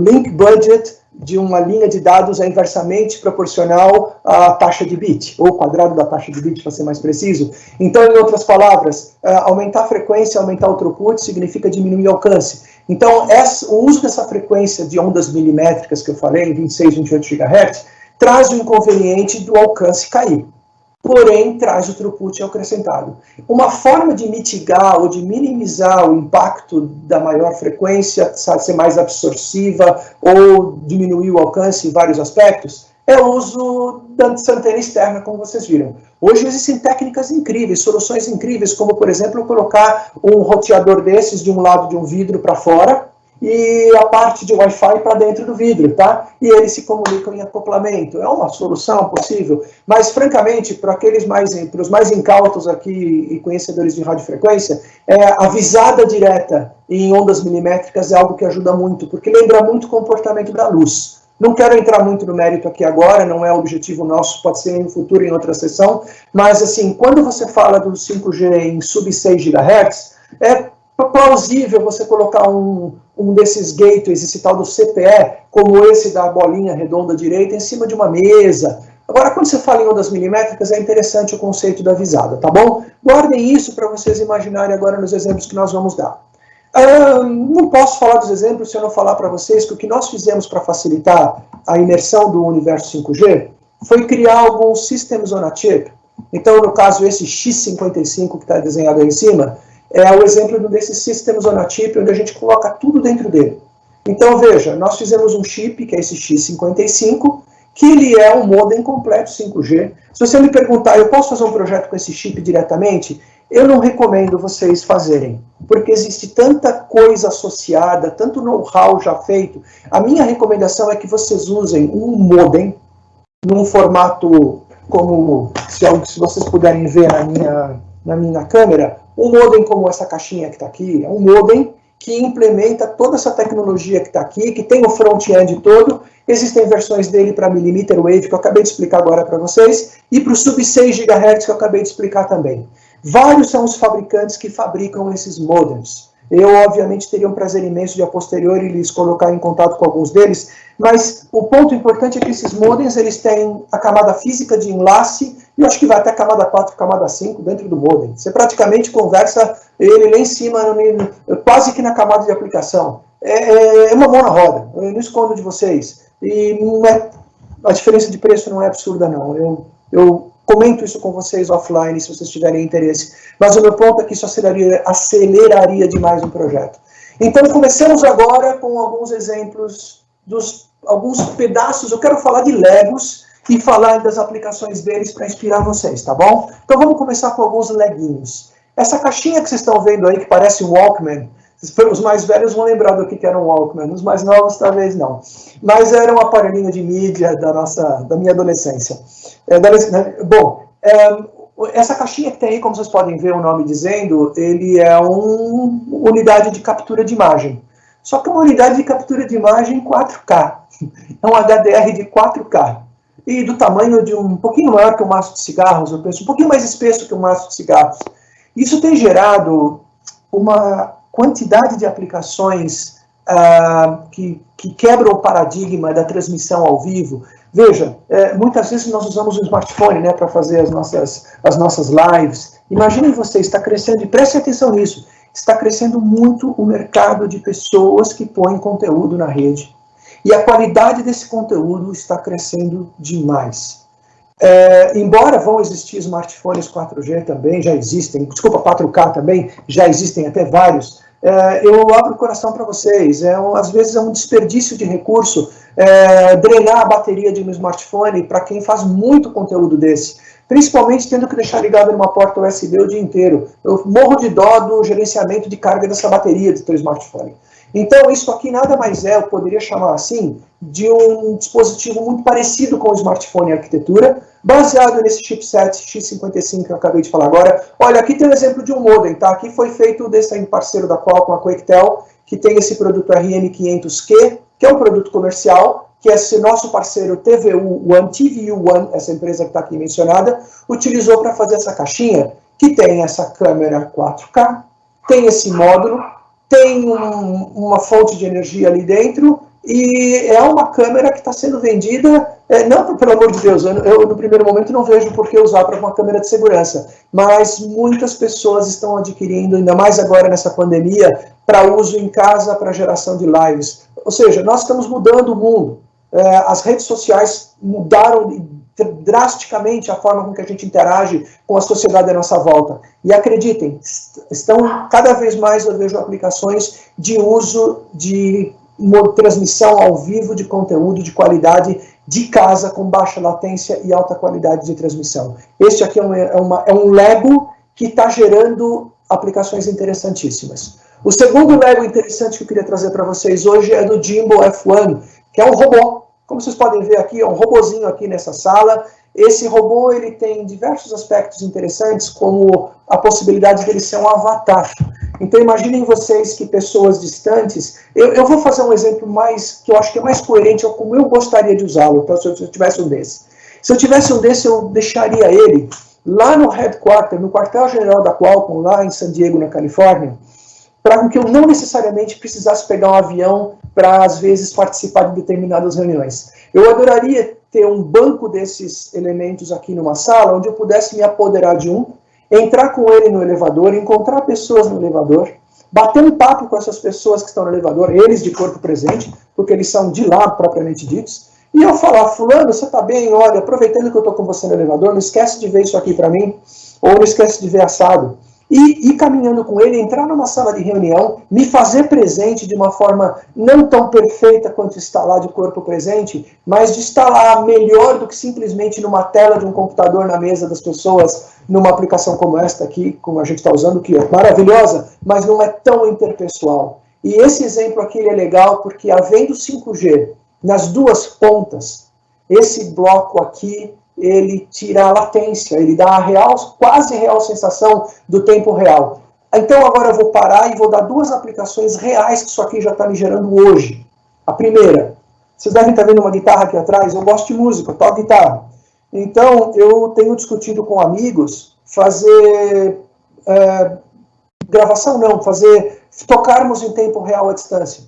link budget de uma linha de dados é inversamente proporcional à taxa de bit, ou quadrado da taxa de bit, para ser mais preciso. Então, em outras palavras, aumentar a frequência, aumentar o throughput, significa diminuir o alcance. Então, o uso dessa frequência de ondas milimétricas que eu falei, 26, 28 GHz, traz o inconveniente do alcance cair. Porém, traz o throughput acrescentado. Uma forma de mitigar ou de minimizar o impacto da maior frequência, ser mais absortiva ou diminuir o alcance em vários aspectos, é o uso da antena externa, como vocês viram. Hoje existem técnicas incríveis, soluções incríveis, como, por exemplo, colocar um roteador desses de um lado de um vidro para fora, e a parte de Wi-Fi para dentro do vidro, tá? E eles se comunicam em acoplamento. É uma solução possível, mas, francamente, para os mais incautos aqui e conhecedores de radiofrequência, a visada direta em ondas milimétricas é algo que ajuda muito, porque lembra muito o comportamento da luz. Não quero entrar muito no mérito aqui agora, não é o objetivo nosso, pode ser no futuro em outra sessão, mas, assim, quando você fala do 5G em sub 6 GHz, é plausível você colocar um desses gateways, esse tal do CPE, como esse da bolinha redonda direita, em cima de uma mesa. Agora, quando você fala em ondas milimétricas, é interessante o conceito da visada, tá bom? Guardem isso para vocês imaginarem agora nos exemplos que nós vamos dar. Não posso falar dos exemplos se eu não falar para vocês que o que nós fizemos para facilitar a imersão do universo 5G foi criar alguns systems on a chip. Então, no caso, esse X55 que está desenhado aí em cima, é o exemplo desses systems on a chip, onde a gente coloca tudo dentro dele. Então, veja, nós fizemos um chip, que é esse X55, que ele é um modem completo 5G. Se você me perguntar, eu posso fazer um projeto com esse chip diretamente? Eu não recomendo vocês fazerem, porque existe tanta coisa associada, tanto know-how já feito. A minha recomendação é que vocês usem um modem, num formato como, se vocês puderem ver na minha câmera, um modem como essa caixinha que está aqui, é um modem que implementa toda essa tecnologia que está aqui, que tem o front-end todo. Existem versões dele para millimeter wave, que eu acabei de explicar agora para vocês, e para o sub 6 GHz, que eu acabei de explicar também. Vários são os fabricantes que fabricam esses modems. Eu, obviamente, teria um prazer imenso de, a posteriori, lhes colocar em contato com alguns deles, mas o ponto importante é que esses modems, eles têm a camada física de enlace, e eu acho que vai até camada 4, camada 5 dentro do modem. Você praticamente conversa ele lá em cima, quase que na camada de aplicação. É uma mão na roda, eu não escondo de vocês. E a diferença de preço não é absurda, não. Eu comento isso com vocês offline, se vocês tiverem interesse. Mas o meu ponto é que isso aceleraria demais o projeto. Então, começamos agora com alguns exemplos, alguns pedaços. Eu quero falar de Legos e falar das aplicações deles para inspirar vocês, tá bom? Então, vamos começar com alguns leguinhos. Essa caixinha que vocês estão vendo aí, que parece um Walkman, os mais velhos vão lembrar do que era um Walkman, os mais novos talvez não. Mas era um aparelhinho de mídia da minha adolescência. Essa caixinha que tem aí, como vocês podem ver o nome dizendo, ele é uma unidade de captura de imagem. Só que é uma unidade de captura de imagem 4K. É um HDR de 4K. E do tamanho de um pouquinho maior que um maço de cigarros, eu penso, um pouquinho mais espesso que um maço de cigarros. Isso tem gerado uma quantidade de aplicações que quebram o paradigma da transmissão ao vivo. Veja, muitas vezes nós usamos o smartphone, né, para fazer as nossas lives. Imaginem vocês, está crescendo, e prestem atenção nisso, está crescendo muito o mercado de pessoas que põem conteúdo na rede. E a qualidade desse conteúdo está crescendo demais. Embora vão existir smartphones 4G também, já existem, desculpa, 4K também, já existem até vários, eu abro o coração para vocês, às vezes é um desperdício de recurso drenar a bateria de um smartphone para quem faz muito conteúdo desse, principalmente tendo que deixar ligado numa porta USB o dia inteiro. Eu morro de dó do gerenciamento de carga dessa bateria do teu smartphone. Então, isso aqui nada mais eu poderia chamar assim, de um dispositivo muito parecido com o smartphone em arquitetura, baseado nesse chipset X55 que eu acabei de falar agora. Olha, aqui tem um exemplo de um modem, tá? Aqui foi feito desse parceiro da Qualcomm, a Quectel, que tem esse produto RM500Q, que é um produto comercial, que esse nosso parceiro TVU One, essa empresa que está aqui mencionada, utilizou para fazer essa caixinha, que tem essa câmera 4K, tem esse módulo, tem uma fonte de energia ali dentro, e é uma câmera que está sendo vendida, não, pelo amor de Deus, eu no primeiro momento não vejo por que usar para uma câmera de segurança, mas muitas pessoas estão adquirindo, ainda mais agora nessa pandemia, para uso em casa, para geração de lives. Ou seja, nós estamos mudando o mundo. As redes sociais mudaram drasticamente a forma com que a gente interage com a sociedade à nossa volta. E acreditem, cada vez mais eu vejo aplicações de uso de transmissão ao vivo de conteúdo de qualidade de casa, com baixa latência e alta qualidade de transmissão. Este aqui é um Lego que está gerando aplicações interessantíssimas. O segundo Lego interessante que eu queria trazer para vocês hoje é do Jimbo F1, que é um robô. Como vocês podem ver aqui, é um robozinho aqui nessa sala. Esse robô ele tem diversos aspectos interessantes, como a possibilidade dele ser um avatar. Então imaginem vocês que pessoas distantes... Eu vou fazer um exemplo que eu acho que é mais coerente, como eu gostaria de usá-lo, então, se eu tivesse um desse. Se eu tivesse um desse, eu deixaria ele lá no headquarter, no quartel-general da Qualcomm, lá em San Diego, na Califórnia, para que eu não necessariamente precisasse pegar um avião para, às vezes, participar de determinadas reuniões. Eu adoraria ter um banco desses elementos aqui numa sala, onde eu pudesse me apoderar de um, entrar com ele no elevador, encontrar pessoas no elevador, bater um papo com essas pessoas que estão no elevador, eles de corpo presente, porque eles são de lá, propriamente ditos, e eu falar, fulano, você está bem? Olha, aproveitando que eu estou com você no elevador, não esquece de ver isso aqui para mim, ou não esquece de ver assado. E ir caminhando com ele, entrar numa sala de reunião, me fazer presente de uma forma não tão perfeita quanto está lá de corpo presente, mas de estar lá melhor do que simplesmente numa tela de um computador na mesa das pessoas, numa aplicação como esta aqui, como a gente está usando, que é maravilhosa, mas não é tão interpessoal. E esse exemplo aqui ele é legal porque, havendo 5G nas duas pontas, esse bloco aqui ele tira a latência, ele dá a quase real sensação do tempo real. Então agora eu vou parar e vou dar duas aplicações reais que isso aqui já está me gerando hoje. A primeira, vocês devem estar vendo uma guitarra aqui atrás, eu gosto de música, eu toco guitarra. Então eu tenho discutido com amigos fazer tocarmos em tempo real à distância.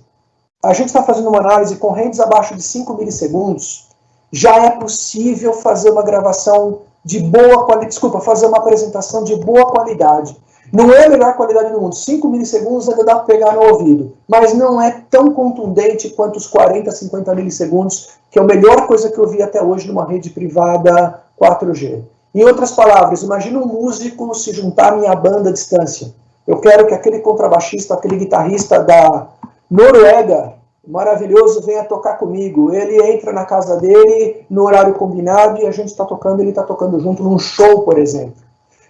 A gente está fazendo uma análise com ranges abaixo de 5 milissegundos, já é possível fazer uma gravação de boa qualidade, fazer uma apresentação de boa qualidade. Não é a melhor qualidade do mundo, 5 milissegundos ainda dá para pegar no ouvido, mas não é tão contundente quanto os 40, 50 milissegundos, que é a melhor coisa que eu vi até hoje numa rede privada 4G. Em outras palavras, imagina um músico se juntar à minha banda à distância. Eu quero que aquele contrabaixista, aquele guitarrista da Noruega, maravilhoso, venha tocar comigo. Ele entra na casa dele no horário combinado e a gente está tocando, ele está tocando junto num show, por exemplo.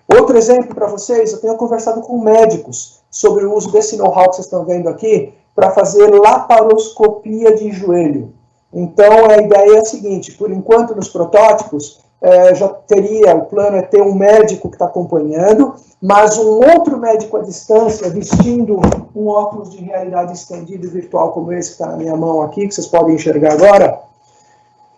Outro exemplo para vocês, eu tenho conversado com médicos sobre o uso desse know-how que vocês estão vendo aqui para fazer laparoscopia de joelho. Então a ideia é a seguinte, por enquanto nos protótipos, o plano é ter um médico que está acompanhando, mas um outro médico à distância, vestindo um óculos de realidade estendida e virtual como esse que está na minha mão aqui, que vocês podem enxergar agora,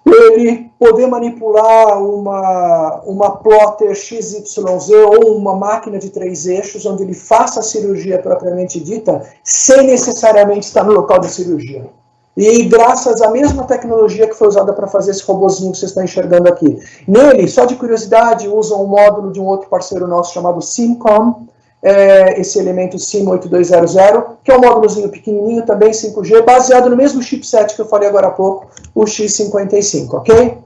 ele poder manipular uma plotter XYZ ou uma máquina de 3 eixos, onde ele faça a cirurgia propriamente dita, sem necessariamente estar no local da cirurgia. E graças à mesma tecnologia que foi usada para fazer esse robozinho que vocês estão enxergando aqui. Nele, só de curiosidade, usa um módulo de um outro parceiro nosso chamado Simcom, esse elemento SIM8200, que é um módulozinho pequenininho, também 5G, baseado no mesmo chipset que eu falei agora há pouco, o X55, ok?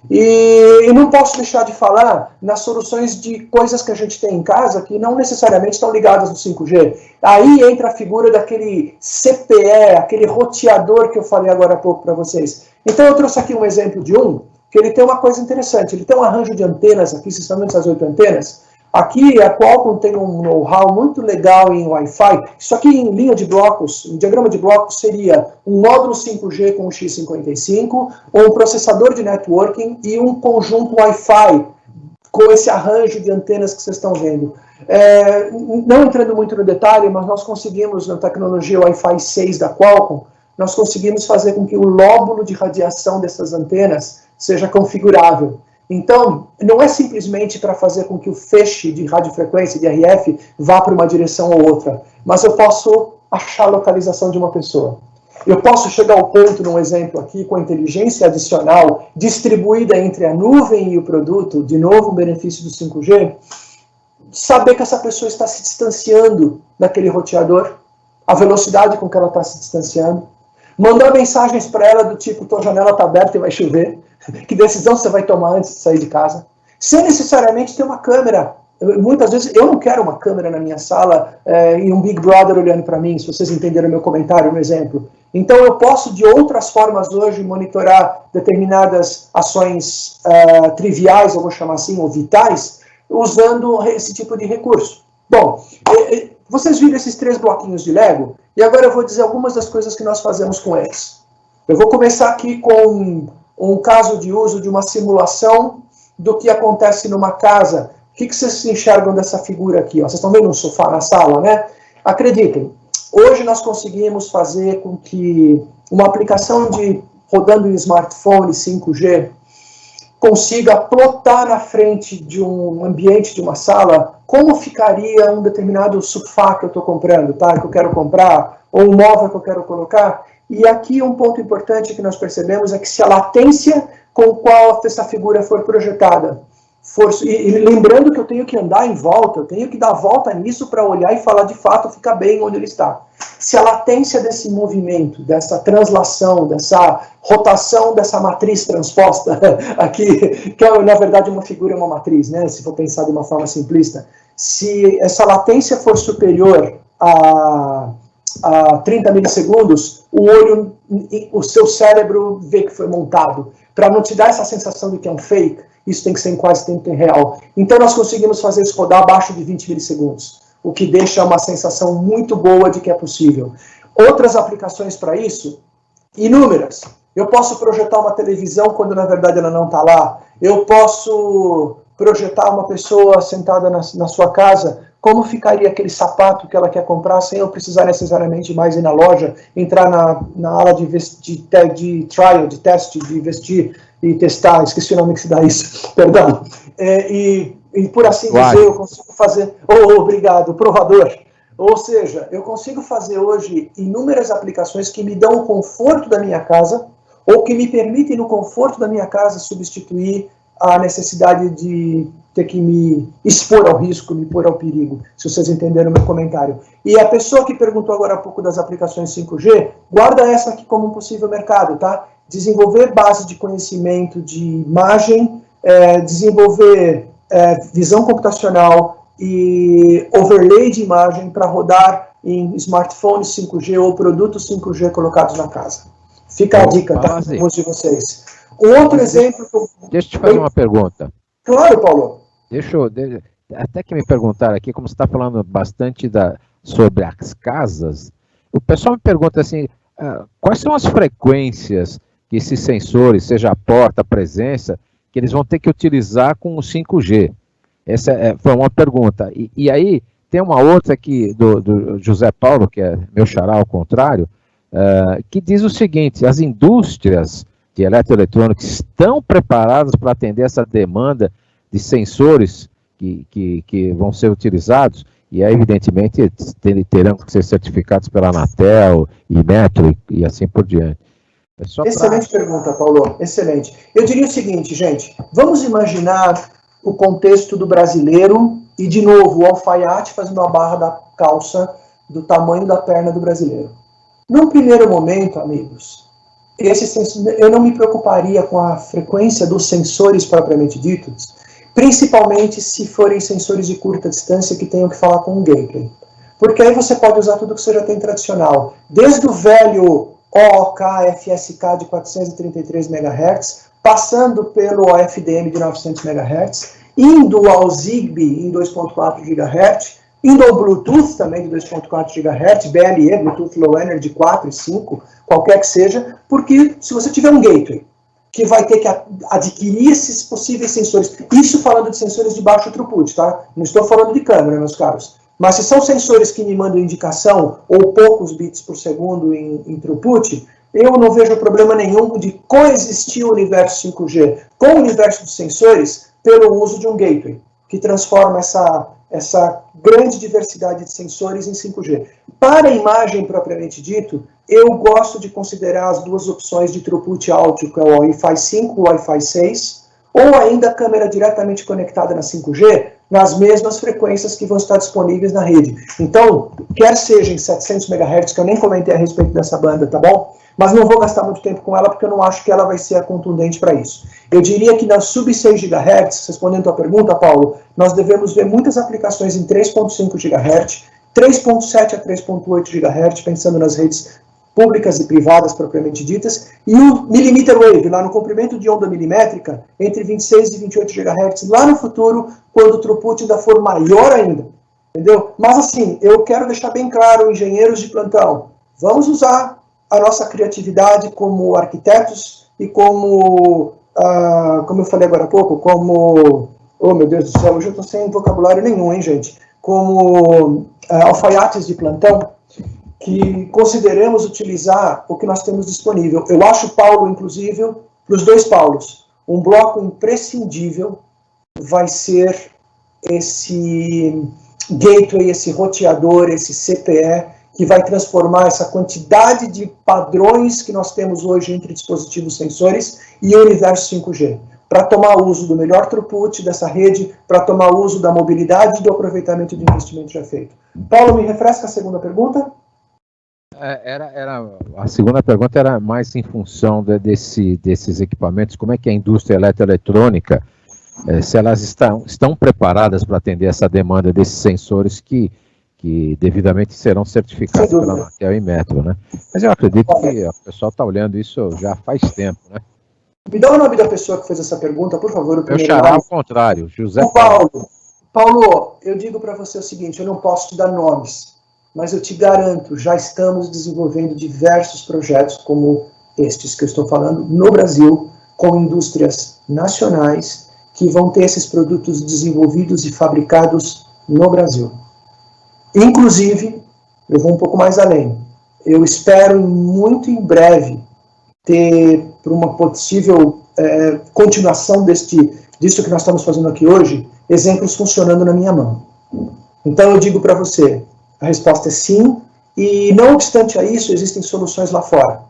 E não posso deixar de falar nas soluções de coisas que a gente tem em casa que não necessariamente estão ligadas no 5G. Aí entra a figura daquele CPE, aquele roteador que eu falei agora há pouco para vocês. Então eu trouxe aqui um exemplo de que ele tem uma coisa interessante, ele tem um arranjo de antenas aqui, vocês estão vendo essas 8 antenas? Aqui a Qualcomm tem um know-how muito legal em Wi-Fi. Isso aqui em linha de blocos, em diagrama de blocos, seria um módulo 5G com o X55, ou um processador de networking e um conjunto Wi-Fi com esse arranjo de antenas que vocês estão vendo. Não entrando muito no detalhe, mas nós conseguimos, na tecnologia Wi-Fi 6 da Qualcomm, nós conseguimos fazer com que o lóbulo de radiação dessas antenas seja configurável. Então, não é simplesmente para fazer com que o feixe de radiofrequência, de RF, vá para uma direção ou outra, mas eu posso achar a localização de uma pessoa. Eu posso chegar ao ponto, num exemplo aqui, com a inteligência adicional distribuída entre a nuvem e o produto, de novo um benefício do 5G, saber que essa pessoa está se distanciando daquele roteador, a velocidade com que ela está se distanciando, mandar mensagens para ela do tipo, tua janela está aberta e vai chover, que decisão você vai tomar antes de sair de casa, sem necessariamente ter uma câmera. Muitas vezes eu não quero uma câmera na minha sala e um Big Brother olhando para mim, se vocês entenderam o meu comentário no exemplo. Então eu posso de outras formas hoje monitorar determinadas ações triviais, eu vou chamar assim, ou vitais, usando esse tipo de recurso. Bom, vocês viram esses 3 bloquinhos de Lego? E agora eu vou dizer algumas das coisas que nós fazemos com eles. Eu vou começar aqui com um caso de uso de uma simulação do que acontece numa casa. O que vocês enxergam dessa figura aqui? Ó? Vocês estão vendo um sofá na sala, né? Acreditem, hoje nós conseguimos fazer com que uma aplicação rodando em smartphone 5G consiga plotar na frente de um ambiente de uma sala como ficaria um determinado sofá que eu estou comprando, tá? Que eu quero comprar, ou um móvel que eu quero colocar. E aqui um ponto importante que nós percebemos é que se a latência com qual essa figura for projetada e lembrando que eu tenho que andar em volta, eu tenho que dar a volta nisso para olhar e falar de fato, ficar bem onde ele está. Se a latência desse movimento, dessa translação, dessa rotação dessa matriz transposta, aqui, que é na verdade uma figura, uma matriz, né, se for pensar de uma forma simplista, se essa latência for superior a 30 milissegundos, o seu cérebro vê que foi montado. Para não te dar essa sensação de que é um fake, isso tem que ser em quase tempo real. Então nós conseguimos fazer isso rodar abaixo de 20 milissegundos, o que deixa uma sensação muito boa de que é possível. Outras aplicações para isso, inúmeras. Eu posso projetar uma televisão quando na verdade ela não está lá. Eu posso projetar uma pessoa sentada na sua casa, como ficaria aquele sapato que ela quer comprar sem eu precisar necessariamente mais ir na loja, entrar na ala de trial, de teste, de vestir e testar, esqueci o nome que se dá isso, perdão. E por assim dizer, eu consigo fazer, obrigado, provador. Ou seja, eu consigo fazer hoje inúmeras aplicações que me dão o conforto da minha casa, ou que me permitem no conforto da minha casa substituir a necessidade de ter que me expor ao risco, me pôr ao perigo, se vocês entenderam o meu comentário. E a pessoa que perguntou agora há pouco das aplicações 5G, guarda essa aqui como um possível mercado, tá? Desenvolver base de conhecimento de imagem, desenvolver visão computacional e overlay de imagem para rodar em smartphones 5G ou produtos 5G colocados na casa. Fica a dica, tá? Alguns de vocês. Um outro exemplo... Deixa eu te fazer uma pergunta. Claro, Paulo. Até que me perguntaram aqui, como você está falando bastante sobre as casas, o pessoal me pergunta assim, quais são as frequências que esses sensores, seja a porta, a presença, que eles vão ter que utilizar com o 5G? Essa foi uma pergunta. E aí, tem uma outra aqui do José Paulo, que é meu xará ao contrário, que diz o seguinte: as indústrias de eletroeletrônicos estão preparadas para atender essa demanda de sensores que vão ser utilizados, e aí, evidentemente, terão que ser certificados pela Anatel, Metro e assim por diante. Excelente pergunta, Paulo, excelente. Eu diria o seguinte, gente, vamos imaginar o contexto do brasileiro e, de novo, o alfaiate fazendo a barra da calça do tamanho da perna do brasileiro. Num primeiro momento, amigos, eu não me preocuparia com a frequência dos sensores propriamente ditos, principalmente se forem sensores de curta distância que tenham que falar com um gateway. Porque aí você pode usar tudo que você já tem tradicional, desde o velho OOK FSK de 433 MHz, passando pelo OFDM de 900 MHz, indo ao Zigbee em 2.4 GHz, indo ao Bluetooth também de 2.4 GHz, BLE, Bluetooth Low Energy 4 e 5, qualquer que seja, porque se você tiver um gateway que vai ter que adquirir esses possíveis sensores, isso falando de sensores de baixo throughput, tá? Não estou falando de câmera, meus caros. Mas se são sensores que me mandam indicação ou poucos bits por segundo em throughput, eu não vejo problema nenhum de coexistir o universo 5G com o universo dos sensores pelo uso de um gateway, que transforma essa grande diversidade de sensores em 5G. Para a imagem propriamente dito, eu gosto de considerar as duas opções de throughput alto, que é o Wi-Fi 5 ou Wi-Fi 6, ou ainda a câmera diretamente conectada na 5G, nas mesmas frequências que vão estar disponíveis na rede. Então, quer seja em 700 MHz, que eu nem comentei a respeito dessa banda, tá bom? Mas não vou gastar muito tempo com ela, porque eu não acho que ela vai ser a contundente para isso. Eu diria que na sub-6 GHz, respondendo a tua pergunta, Paulo, nós devemos ver muitas aplicações em 3.5 GHz, 3.7 a 3.8 GHz, pensando nas redes públicas e privadas propriamente ditas, e o millimeter wave, lá no comprimento de onda milimétrica, entre 26 e 28 GHz, lá no futuro, quando o throughput ainda for maior ainda. Entendeu? Mas assim, eu quero deixar bem claro, engenheiros de plantão, vamos usar a nossa criatividade como arquitetos e como eu falei agora há pouco, como, oh meu Deus do céu, hoje eu estou sem vocabulário nenhum, hein, gente, como alfaiates de plantão, que consideremos utilizar o que nós temos disponível. Eu acho, Paulo, inclusive, para os dois Paulos, um bloco imprescindível vai ser esse gateway, esse roteador, esse CPE, que vai transformar essa quantidade de padrões que nós temos hoje entre dispositivos sensores e o universo 5G, para tomar uso do melhor throughput dessa rede, para tomar uso da mobilidade e do aproveitamento do investimento já feito. Paulo, me refresca a segunda pergunta? A segunda pergunta era mais em função desses equipamentos, como é que a indústria eletroeletrônica, se elas estão preparadas para atender essa demanda desses sensores que devidamente serão certificados pela Anatel e Metro, né? Mas eu acredito que o pessoal está olhando isso já faz tempo, né? Me dá o nome da pessoa que fez essa pergunta, por favor. Eu xará ao contrário, José Paulo. Paulo, eu digo para você o seguinte, eu não posso te dar nomes, mas eu te garanto, já estamos desenvolvendo diversos projetos como estes que eu estou falando no Brasil, com indústrias nacionais que vão ter esses produtos desenvolvidos e fabricados no Brasil. Inclusive, eu vou um pouco mais além, eu espero muito em breve ter, por uma possível continuação disso que nós estamos fazendo aqui hoje, exemplos funcionando na minha mão. Então eu digo para você, a resposta é sim, e não obstante a isso, existem soluções lá fora.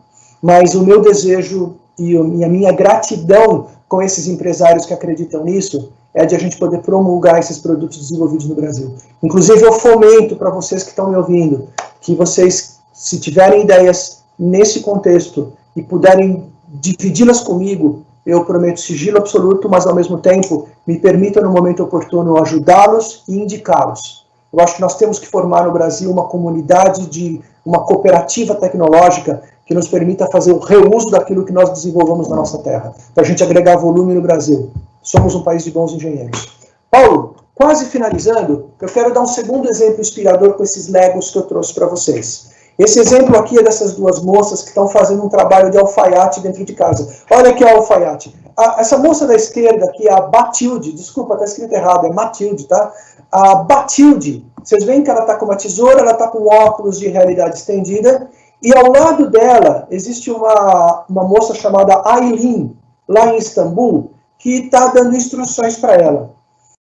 Mas o meu desejo e a minha gratidão com esses empresários que acreditam nisso é de a gente poder promulgar esses produtos desenvolvidos no Brasil. Inclusive, eu fomento para vocês que estão me ouvindo, que vocês, se tiverem ideias nesse contexto e puderem dividi-las comigo, eu prometo sigilo absoluto, mas ao mesmo tempo me permita no momento oportuno ajudá-los e indicá-los. Eu acho que nós temos que formar no Brasil uma comunidade uma cooperativa tecnológica que nos permita fazer o reuso daquilo que nós desenvolvemos na nossa terra, para a gente agregar volume no Brasil. Somos um país de bons engenheiros. Paulo, quase finalizando, eu quero dar um segundo exemplo inspirador com esses Legos que eu trouxe para vocês. Esse exemplo aqui é dessas duas moças que estão fazendo um trabalho de alfaiate dentro de casa. Olha aqui o alfaiate. Essa moça da esquerda aqui, a Batilde, desculpa, está escrito errado, é Matilde, tá? A Batilde, vocês veem que ela está com uma tesoura, ela está com óculos de realidade estendida, e ao lado dela existe uma moça chamada Aileen, lá em Istambul, que está dando instruções para ela.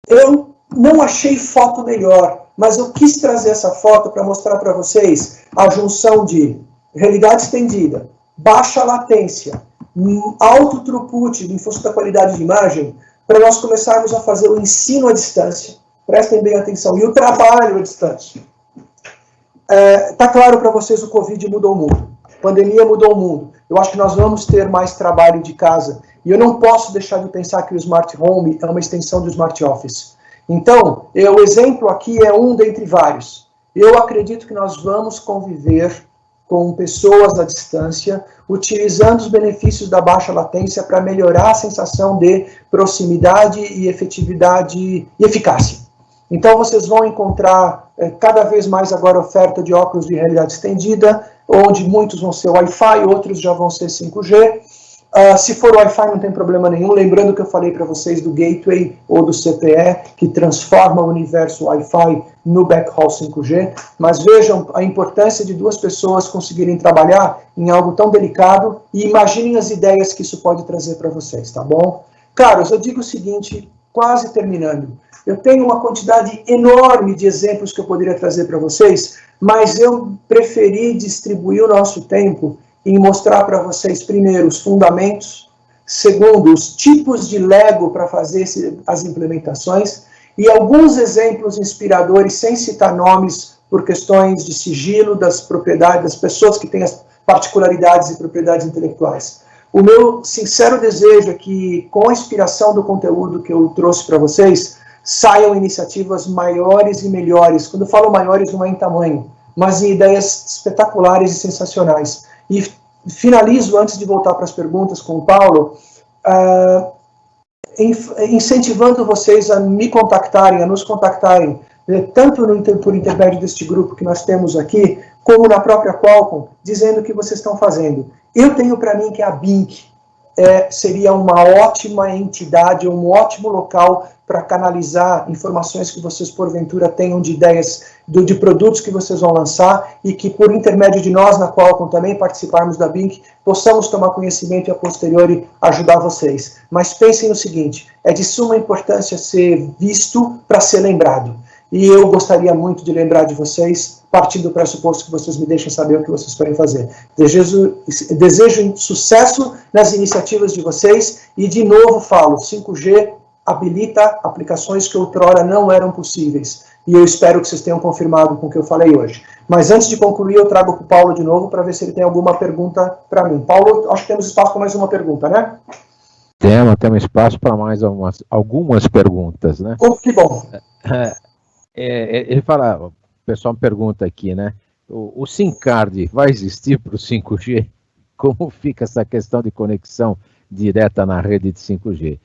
Eu não achei foto melhor, mas eu quis trazer essa foto para mostrar para vocês a junção de realidade estendida, baixa latência, alto throughput em função da qualidade de imagem, para nós começarmos a fazer o ensino à distância, Prestem bem atenção. E o trabalho à distância. Tá claro para vocês, o Covid mudou o mundo. A pandemia mudou o mundo. Eu acho que nós vamos ter mais trabalho de casa. E eu não posso deixar de pensar que o Smart Home é uma extensão do Smart Office. Então, o exemplo aqui é um dentre vários. Eu acredito que nós vamos conviver com pessoas à distância, utilizando os benefícios da baixa latência para melhorar a sensação de proximidade e efetividade e eficácia. Então, vocês vão encontrar cada vez mais agora oferta de óculos de realidade estendida, onde muitos vão ser Wi-Fi, outros já vão ser 5G. Se for Wi-Fi, não tem problema nenhum. Lembrando que eu falei para vocês do Gateway ou do CPE, que transforma o universo Wi-Fi no backhaul 5G. Mas vejam a importância de duas pessoas conseguirem trabalhar em algo tão delicado e imaginem as ideias que isso pode trazer para vocês, tá bom? Caros, eu digo o seguinte, quase terminando. Eu tenho uma quantidade enorme de exemplos que eu poderia trazer para vocês, mas eu preferi distribuir o nosso tempo em mostrar para vocês, primeiro, os fundamentos, segundo, os tipos de Lego para fazer as implementações, e alguns exemplos inspiradores, sem citar nomes, por questões de sigilo das propriedades, das pessoas que têm as particularidades e propriedades intelectuais. O meu sincero desejo é que, com a inspiração do conteúdo que eu trouxe para vocês, saiam iniciativas maiores e melhores. Quando eu falo maiores, não é em tamanho, mas em ideias espetaculares e sensacionais. E finalizo, antes de voltar para as perguntas com o Paulo, incentivando vocês a me contactarem, a nos contactarem, tanto por intermédio deste grupo que nós temos aqui, como na própria Qualcomm, dizendo o que vocês estão fazendo. Eu tenho para mim que a BINC seria uma ótima entidade, um ótimo local para canalizar informações que vocês, porventura, tenham de ideias de produtos que vocês vão lançar e que, por intermédio de nós, na Qualcomm, também participarmos da BINC, possamos tomar conhecimento e, a posteriori, ajudar vocês. Mas pensem no seguinte, é de suma importância ser visto para ser lembrado. E eu gostaria muito de lembrar de vocês, partindo do pressuposto que vocês me deixem saber o que vocês querem fazer. Desejo sucesso nas iniciativas de vocês e, de novo, falo, 5G habilita aplicações que outrora não eram possíveis. E eu espero que vocês tenham confirmado com o que eu falei hoje. Mas antes de concluir, eu trago para o Paulo de novo para ver se ele tem alguma pergunta para mim. Paulo, acho que temos espaço para mais uma pergunta, né? Temos espaço para mais algumas perguntas, né? Oh, que bom. Ele fala, o pessoal me pergunta aqui, né? O SIM card vai existir para o 5G? Como fica essa questão de conexão direta na rede de 5G?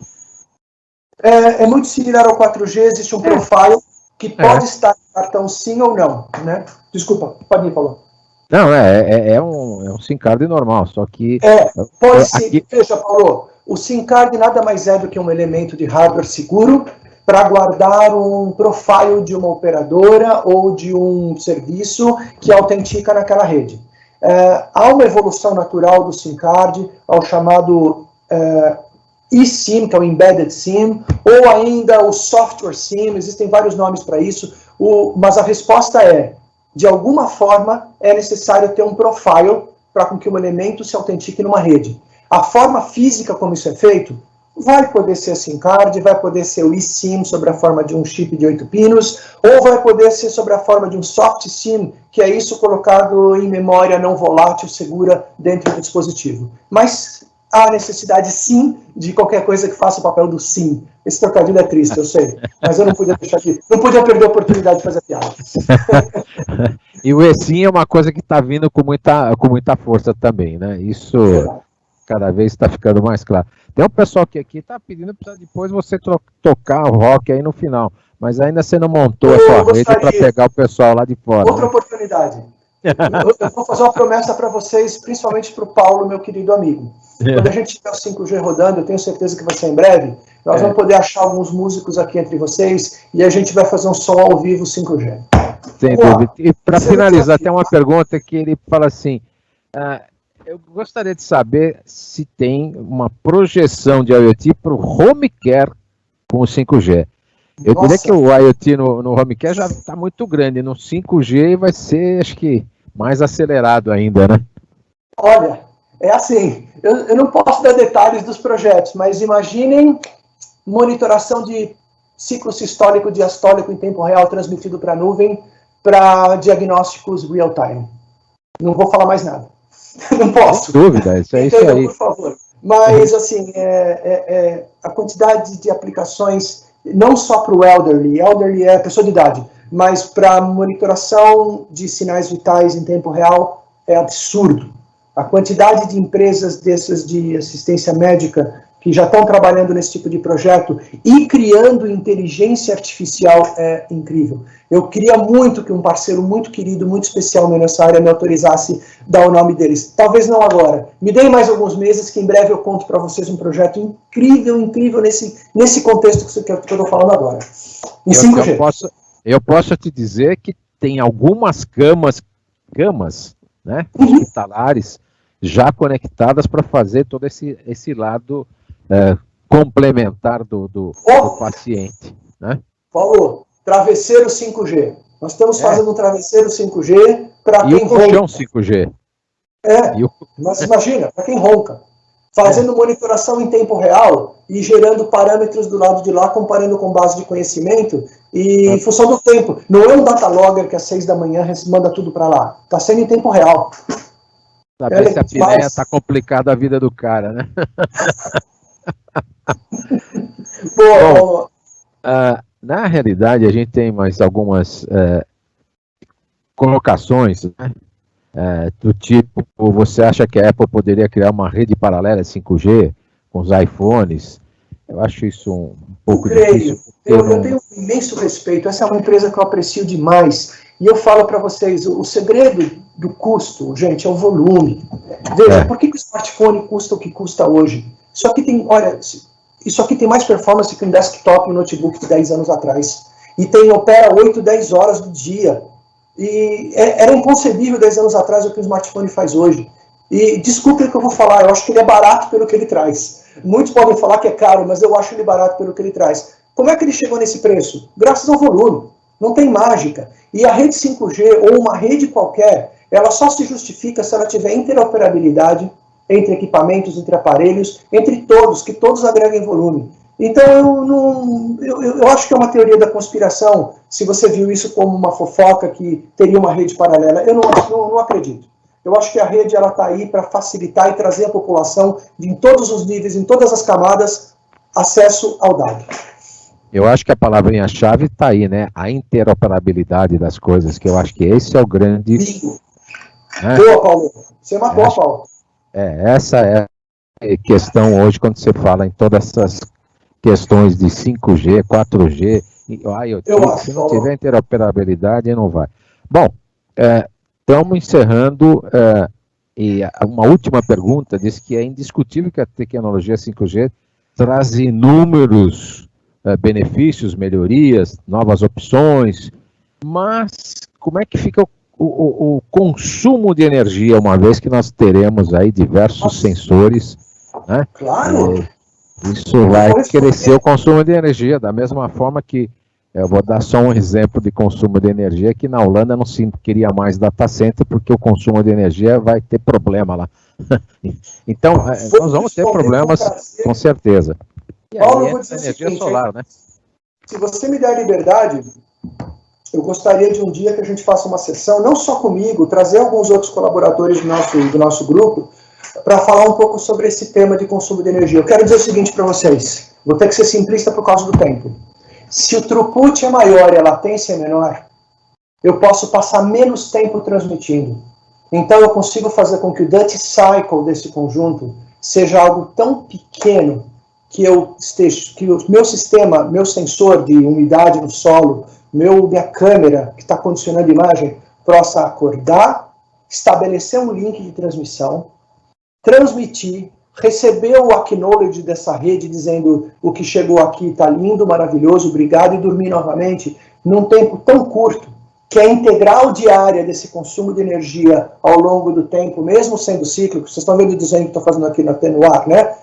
É muito similar ao 4G, existe um profile que pode estar no cartão sim ou não, né? Desculpa, pode ir, Paulo. Não, é um SIM card normal, só que... pode ser, veja, Paulo, o SIM card nada mais é do que um elemento de hardware seguro para guardar um profile de uma operadora ou de um serviço que autentica naquela rede. Há uma evolução natural do SIM card ao chamado eSIM, que é o Embedded SIM, ou ainda o Software SIM, existem vários nomes para isso, mas a resposta é, de alguma forma, é necessário ter um profile para que um elemento se autentique numa rede. A forma física como isso é feito, vai poder ser a SIM card, vai poder ser o eSIM sobre a forma de um chip de 8 pinos, ou vai poder ser sobre a forma de um soft SIM, que é isso colocado em memória não volátil, segura, dentro do dispositivo. Mas há necessidade, sim, de qualquer coisa que faça o papel do SIM. Esse trocadilho é triste, eu sei, mas eu não podia deixar aqui, não podia perder a oportunidade de fazer piada. E o eSIM é uma coisa que está vindo com muita força também, né? Isso cada vez está ficando mais claro. Tem um pessoal que aqui está pedindo para depois você tocar o rock aí no final, mas ainda você não montou a sua rede para pegar o pessoal lá de fora. Outra oportunidade. Eu vou fazer uma promessa para vocês, principalmente para o Paulo, meu querido amigo. Quando a gente tiver o 5G rodando, eu tenho certeza que vai ser em breve, nós vamos poder achar alguns músicos aqui entre vocês e a gente vai fazer um som ao vivo 5G. Sem dúvida. E para finalizar, tem uma pergunta que ele fala assim, eu gostaria de saber se tem uma projeção de IoT para o home care com o 5G. Eu diria que o IoT no home care já está muito grande, no 5G vai ser, acho que, mais acelerado ainda, né? Olha, é assim, eu não posso dar detalhes dos projetos, mas imaginem monitoração de ciclo sistólico diastólico em tempo real transmitido para a nuvem para diagnósticos real-time. Não vou falar mais nada. Não posso. Sem dúvida, isso aí. Por favor. Mas, assim, a quantidade de aplicações, não só para o elderly é a pessoa de idade, mas para monitoração de sinais vitais em tempo real é absurdo. A quantidade de empresas dessas de assistência médica que já estão trabalhando nesse tipo de projeto e criando inteligência artificial é incrível. Eu queria muito que um parceiro muito querido, muito especial nessa área me autorizasse dar o nome deles. Talvez não agora. Me deem mais alguns meses que em breve eu conto para vocês um projeto incrível, incrível nesse contexto que eu estou falando agora. Em 5G. Eu posso te dizer que tem algumas camas, né, hospitalares já conectadas para fazer todo esse lado complementar do paciente, né? Paulo, travesseiro 5G. Nós estamos fazendo um travesseiro 5G para quem ronca. E o colchão 5G. Mas imagina, para quem ronca. Fazendo monitoração em tempo real e gerando parâmetros do lado de lá, comparando com base de conhecimento e em função do tempo. Não é um data logger que às 6 da manhã manda tudo para lá. Está sendo em tempo real. Saber se a pinéia está complicada a vida do cara, né? Bom, na realidade, a gente tem mais algumas colocações, né? Do tipo, você acha que a Apple poderia criar uma rede paralela 5G com os iPhones? Eu acho isso um pouco difícil. Eu tenho um imenso respeito. Essa é uma empresa que eu aprecio demais. E eu falo para vocês, o segredo do custo, gente, é o volume. Veja, por que o smartphone custa o que custa hoje? Isso aqui tem mais performance que um desktop e um notebook de 10 anos atrás. E opera 8, 10 horas do dia. E era inconcebível 10 anos atrás o que o smartphone faz hoje. E desculpe o que eu vou falar, eu acho que ele é barato pelo que ele traz. Muitos podem falar que é caro, mas eu acho ele barato pelo que ele traz. Como é que ele chegou nesse preço? Graças ao volume. Não tem mágica. E a rede 5G, ou uma rede qualquer, ela só se justifica se ela tiver interoperabilidade entre equipamentos, entre aparelhos, entre todos, que todos agreguem volume. Então, eu acho que é uma teoria da conspiração, se você viu isso como uma fofoca que teria uma rede paralela. Eu não acredito. Eu acho que a rede está aí para facilitar e trazer à população, em todos os níveis, em todas as camadas, acesso ao dado. Eu acho que a palavrinha-chave está aí, né? A interoperabilidade das coisas, que eu acho que esse é o grande... Né? Boa, Paulo. Você matou, Paulo. Essa é a questão hoje, quando você fala em todas essas questões de 5G, 4G, se não tiver interoperabilidade, não vai. Bom, estamos encerrando, e uma última pergunta diz que é indiscutível que a tecnologia 5G traz inúmeros benefícios, melhorias, novas opções, mas como é que fica o consumo de energia, uma vez que nós teremos aí diversos sensores, né? Claro! Isso vai crescer o consumo de energia, da mesma forma que, eu vou dar só um exemplo de consumo de energia, que na Holanda não se queria mais data center, porque o consumo de energia vai ter problema lá. Então, nós vamos ter problemas, com certeza. E Paulo, aí, vou dizer energia solar, né? Se você me der liberdade, eu gostaria de um dia que a gente faça uma sessão, não só comigo, trazer alguns outros colaboradores do nosso grupo, para falar um pouco sobre esse tema de consumo de energia. Eu quero dizer o seguinte para vocês, vou ter que ser simplista por causa do tempo. Se o throughput é maior e a latência é menor, eu posso passar menos tempo transmitindo. Então eu consigo fazer com que o duty cycle desse conjunto seja algo tão pequeno que o meu sistema, meu sensor de umidade no solo, minha câmera que está condicionando a imagem, possa acordar, estabelecer um link de transmissão, transmitir, receber o acknowledge dessa rede dizendo o que chegou aqui está lindo, maravilhoso, obrigado, e dormir novamente num tempo tão curto que a integral diária desse consumo de energia ao longo do tempo, mesmo sendo cíclico, vocês estão vendo o desenho que estou fazendo aqui no ar, né?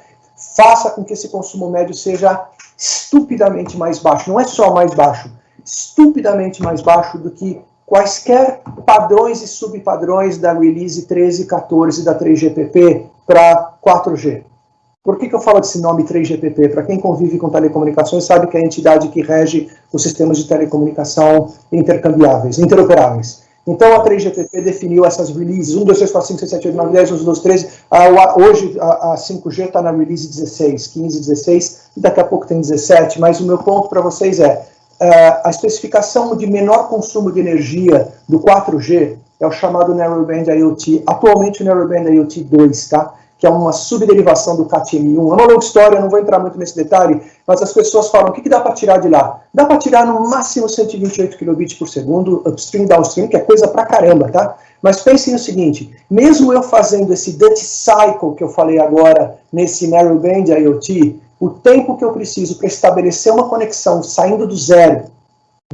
Faça com que esse consumo médio seja estupidamente mais baixo. Não é só mais baixo, estupidamente mais baixo do que quaisquer padrões e subpadrões da Release 13 e 14 da 3GPP para 4G. Por que eu falo desse nome 3GPP? Para quem convive com telecomunicações sabe que é a entidade que rege os sistemas de telecomunicação interoperáveis. Então a 3GPP definiu essas releases, 1, 2, 3, 4, 5, 6, 7, 8, 9, 10, 11, 12, 13, hoje a 5G está na release 16, 15, 16, e daqui a pouco tem 17, mas o meu ponto para vocês é, a especificação de menor consumo de energia do 4G é o chamado Narrowband IoT, atualmente o Narrowband IoT 2, tá? Que é uma subderivação do CAT-M1. É uma longa história, não vou entrar muito nesse detalhe, mas as pessoas falam, o que dá para tirar de lá? Dá para tirar no máximo 128 kilobits por segundo, upstream, downstream, que é coisa pra caramba, tá? Mas pensem no seguinte, mesmo eu fazendo esse Dutch Cycle que eu falei agora, nesse Narrowband IoT, o tempo que eu preciso para estabelecer uma conexão saindo do zero,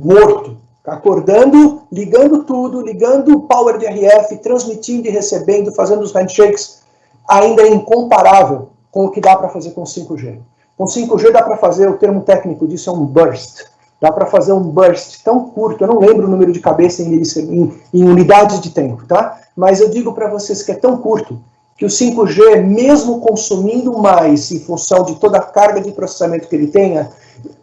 morto, acordando, ligando tudo, ligando o power de RF, transmitindo e recebendo, fazendo os handshakes, ainda é incomparável com o que dá para fazer com 5G. Com 5G dá para fazer, o termo técnico disso é um burst. Dá para fazer um burst tão curto, eu não lembro o número de cabeça em unidades de tempo, tá? Mas eu digo para vocês que é tão curto que o 5G, mesmo consumindo mais em função de toda a carga de processamento que ele tenha,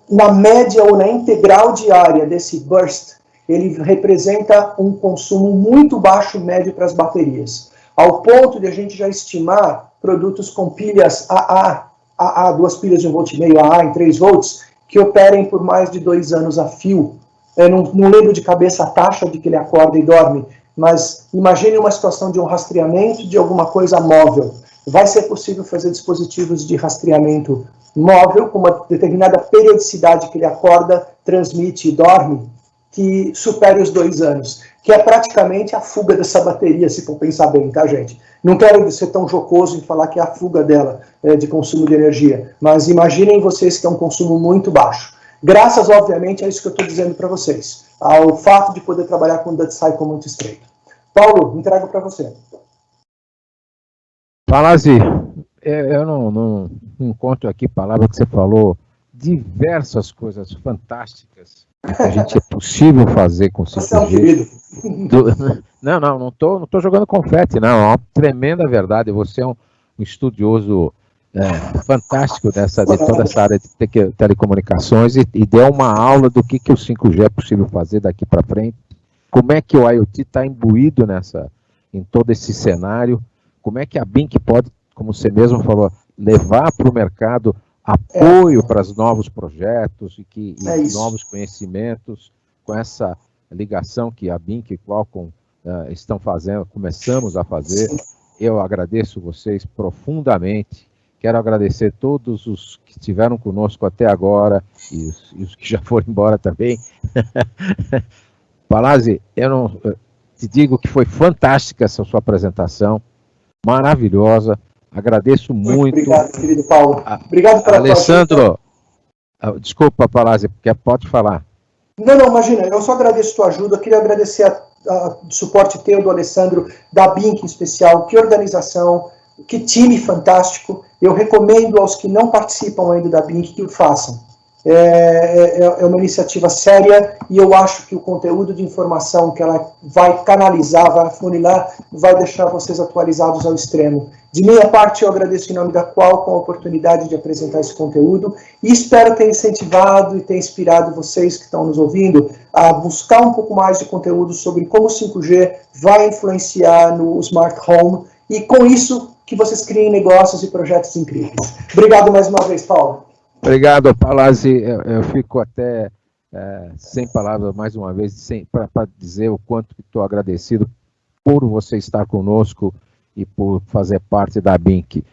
na média ou na integral diária desse burst, ele representa um consumo muito baixo médio para as baterias, ao ponto de a gente já estimar produtos com pilhas AA, 2 pilhas de 1,5 volt AA em 3 volts, que operem por mais de 2 anos a fio. Eu não lembro de cabeça a taxa de que ele acorda e dorme, mas imagine uma situação de um rastreamento de alguma coisa móvel. Vai ser possível fazer dispositivos de rastreamento móvel com uma determinada periodicidade que ele acorda, transmite e dorme, que supere os 2 anos, que é praticamente a fuga dessa bateria, se for pensar bem, tá, gente? Não quero ser tão jocoso em falar que é a fuga dela, de consumo de energia, mas imaginem vocês que é um consumo muito baixo. Graças, obviamente, a isso que eu estou dizendo para vocês, ao fato de poder trabalhar com um Dutch Cycle muito estreito. Paulo, entrego para você. Palazzi, eu não encontro aqui palavra que você falou, diversas coisas fantásticas que a gente é possível fazer com 5G. Não tô jogando confete, não, é uma tremenda verdade, você é um estudioso fantástico de toda essa área de telecomunicações e deu uma aula do que o 5G é possível fazer daqui para frente, como é que o IoT está imbuído em todo esse cenário, como é que a BINC pode, como você mesmo falou, levar para o mercado apoio para os novos projetos e novos conhecimentos, com essa ligação que a BINC e o Qualcomm estão fazendo, começamos a fazer. Eu agradeço vocês profundamente, quero agradecer todos os que estiveram conosco até agora e os que já foram embora também. Palazzi, eu te digo que foi fantástica essa sua apresentação, maravilhosa, agradeço muito. Obrigado, querido Paulo. Obrigado pela Alessandro, desculpa, Palazzi, porque pode falar. Não, imagina, eu só agradeço a tua ajuda, eu queria agradecer o suporte teu, do Alessandro, da BINC em especial, que organização, que time fantástico, eu recomendo aos que não participam ainda da BINC que o façam. É uma iniciativa séria e eu acho que o conteúdo de informação que ela vai canalizar, vai afunilar, vai deixar vocês atualizados ao extremo. De minha parte, eu agradeço em nome da Qualcomm a oportunidade de apresentar esse conteúdo e espero ter incentivado e ter inspirado vocês que estão nos ouvindo a buscar um pouco mais de conteúdo sobre como o 5G vai influenciar no Smart Home e, com isso, que vocês criem negócios e projetos incríveis. Obrigado mais uma vez, Paulo. Obrigado, Palazzi. Eu fico até sem palavras mais uma vez, para dizer o quanto estou agradecido por você estar conosco e por fazer parte da BINC.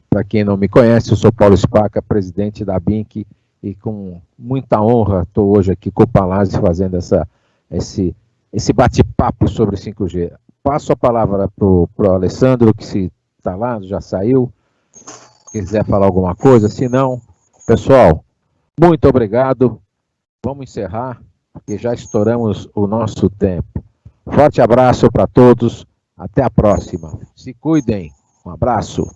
Para quem não me conhece, eu sou Paulo Spaca, presidente da BINC, e com muita honra estou hoje aqui com o Palazzi fazendo esse bate-papo sobre 5G. Passo a palavra para o Alessandro, que se está lá, já saiu, quiser falar alguma coisa, se não... Pessoal, muito obrigado. Vamos encerrar, porque já estouramos o nosso tempo. Forte abraço para todos. Até a próxima. Se cuidem. Um abraço.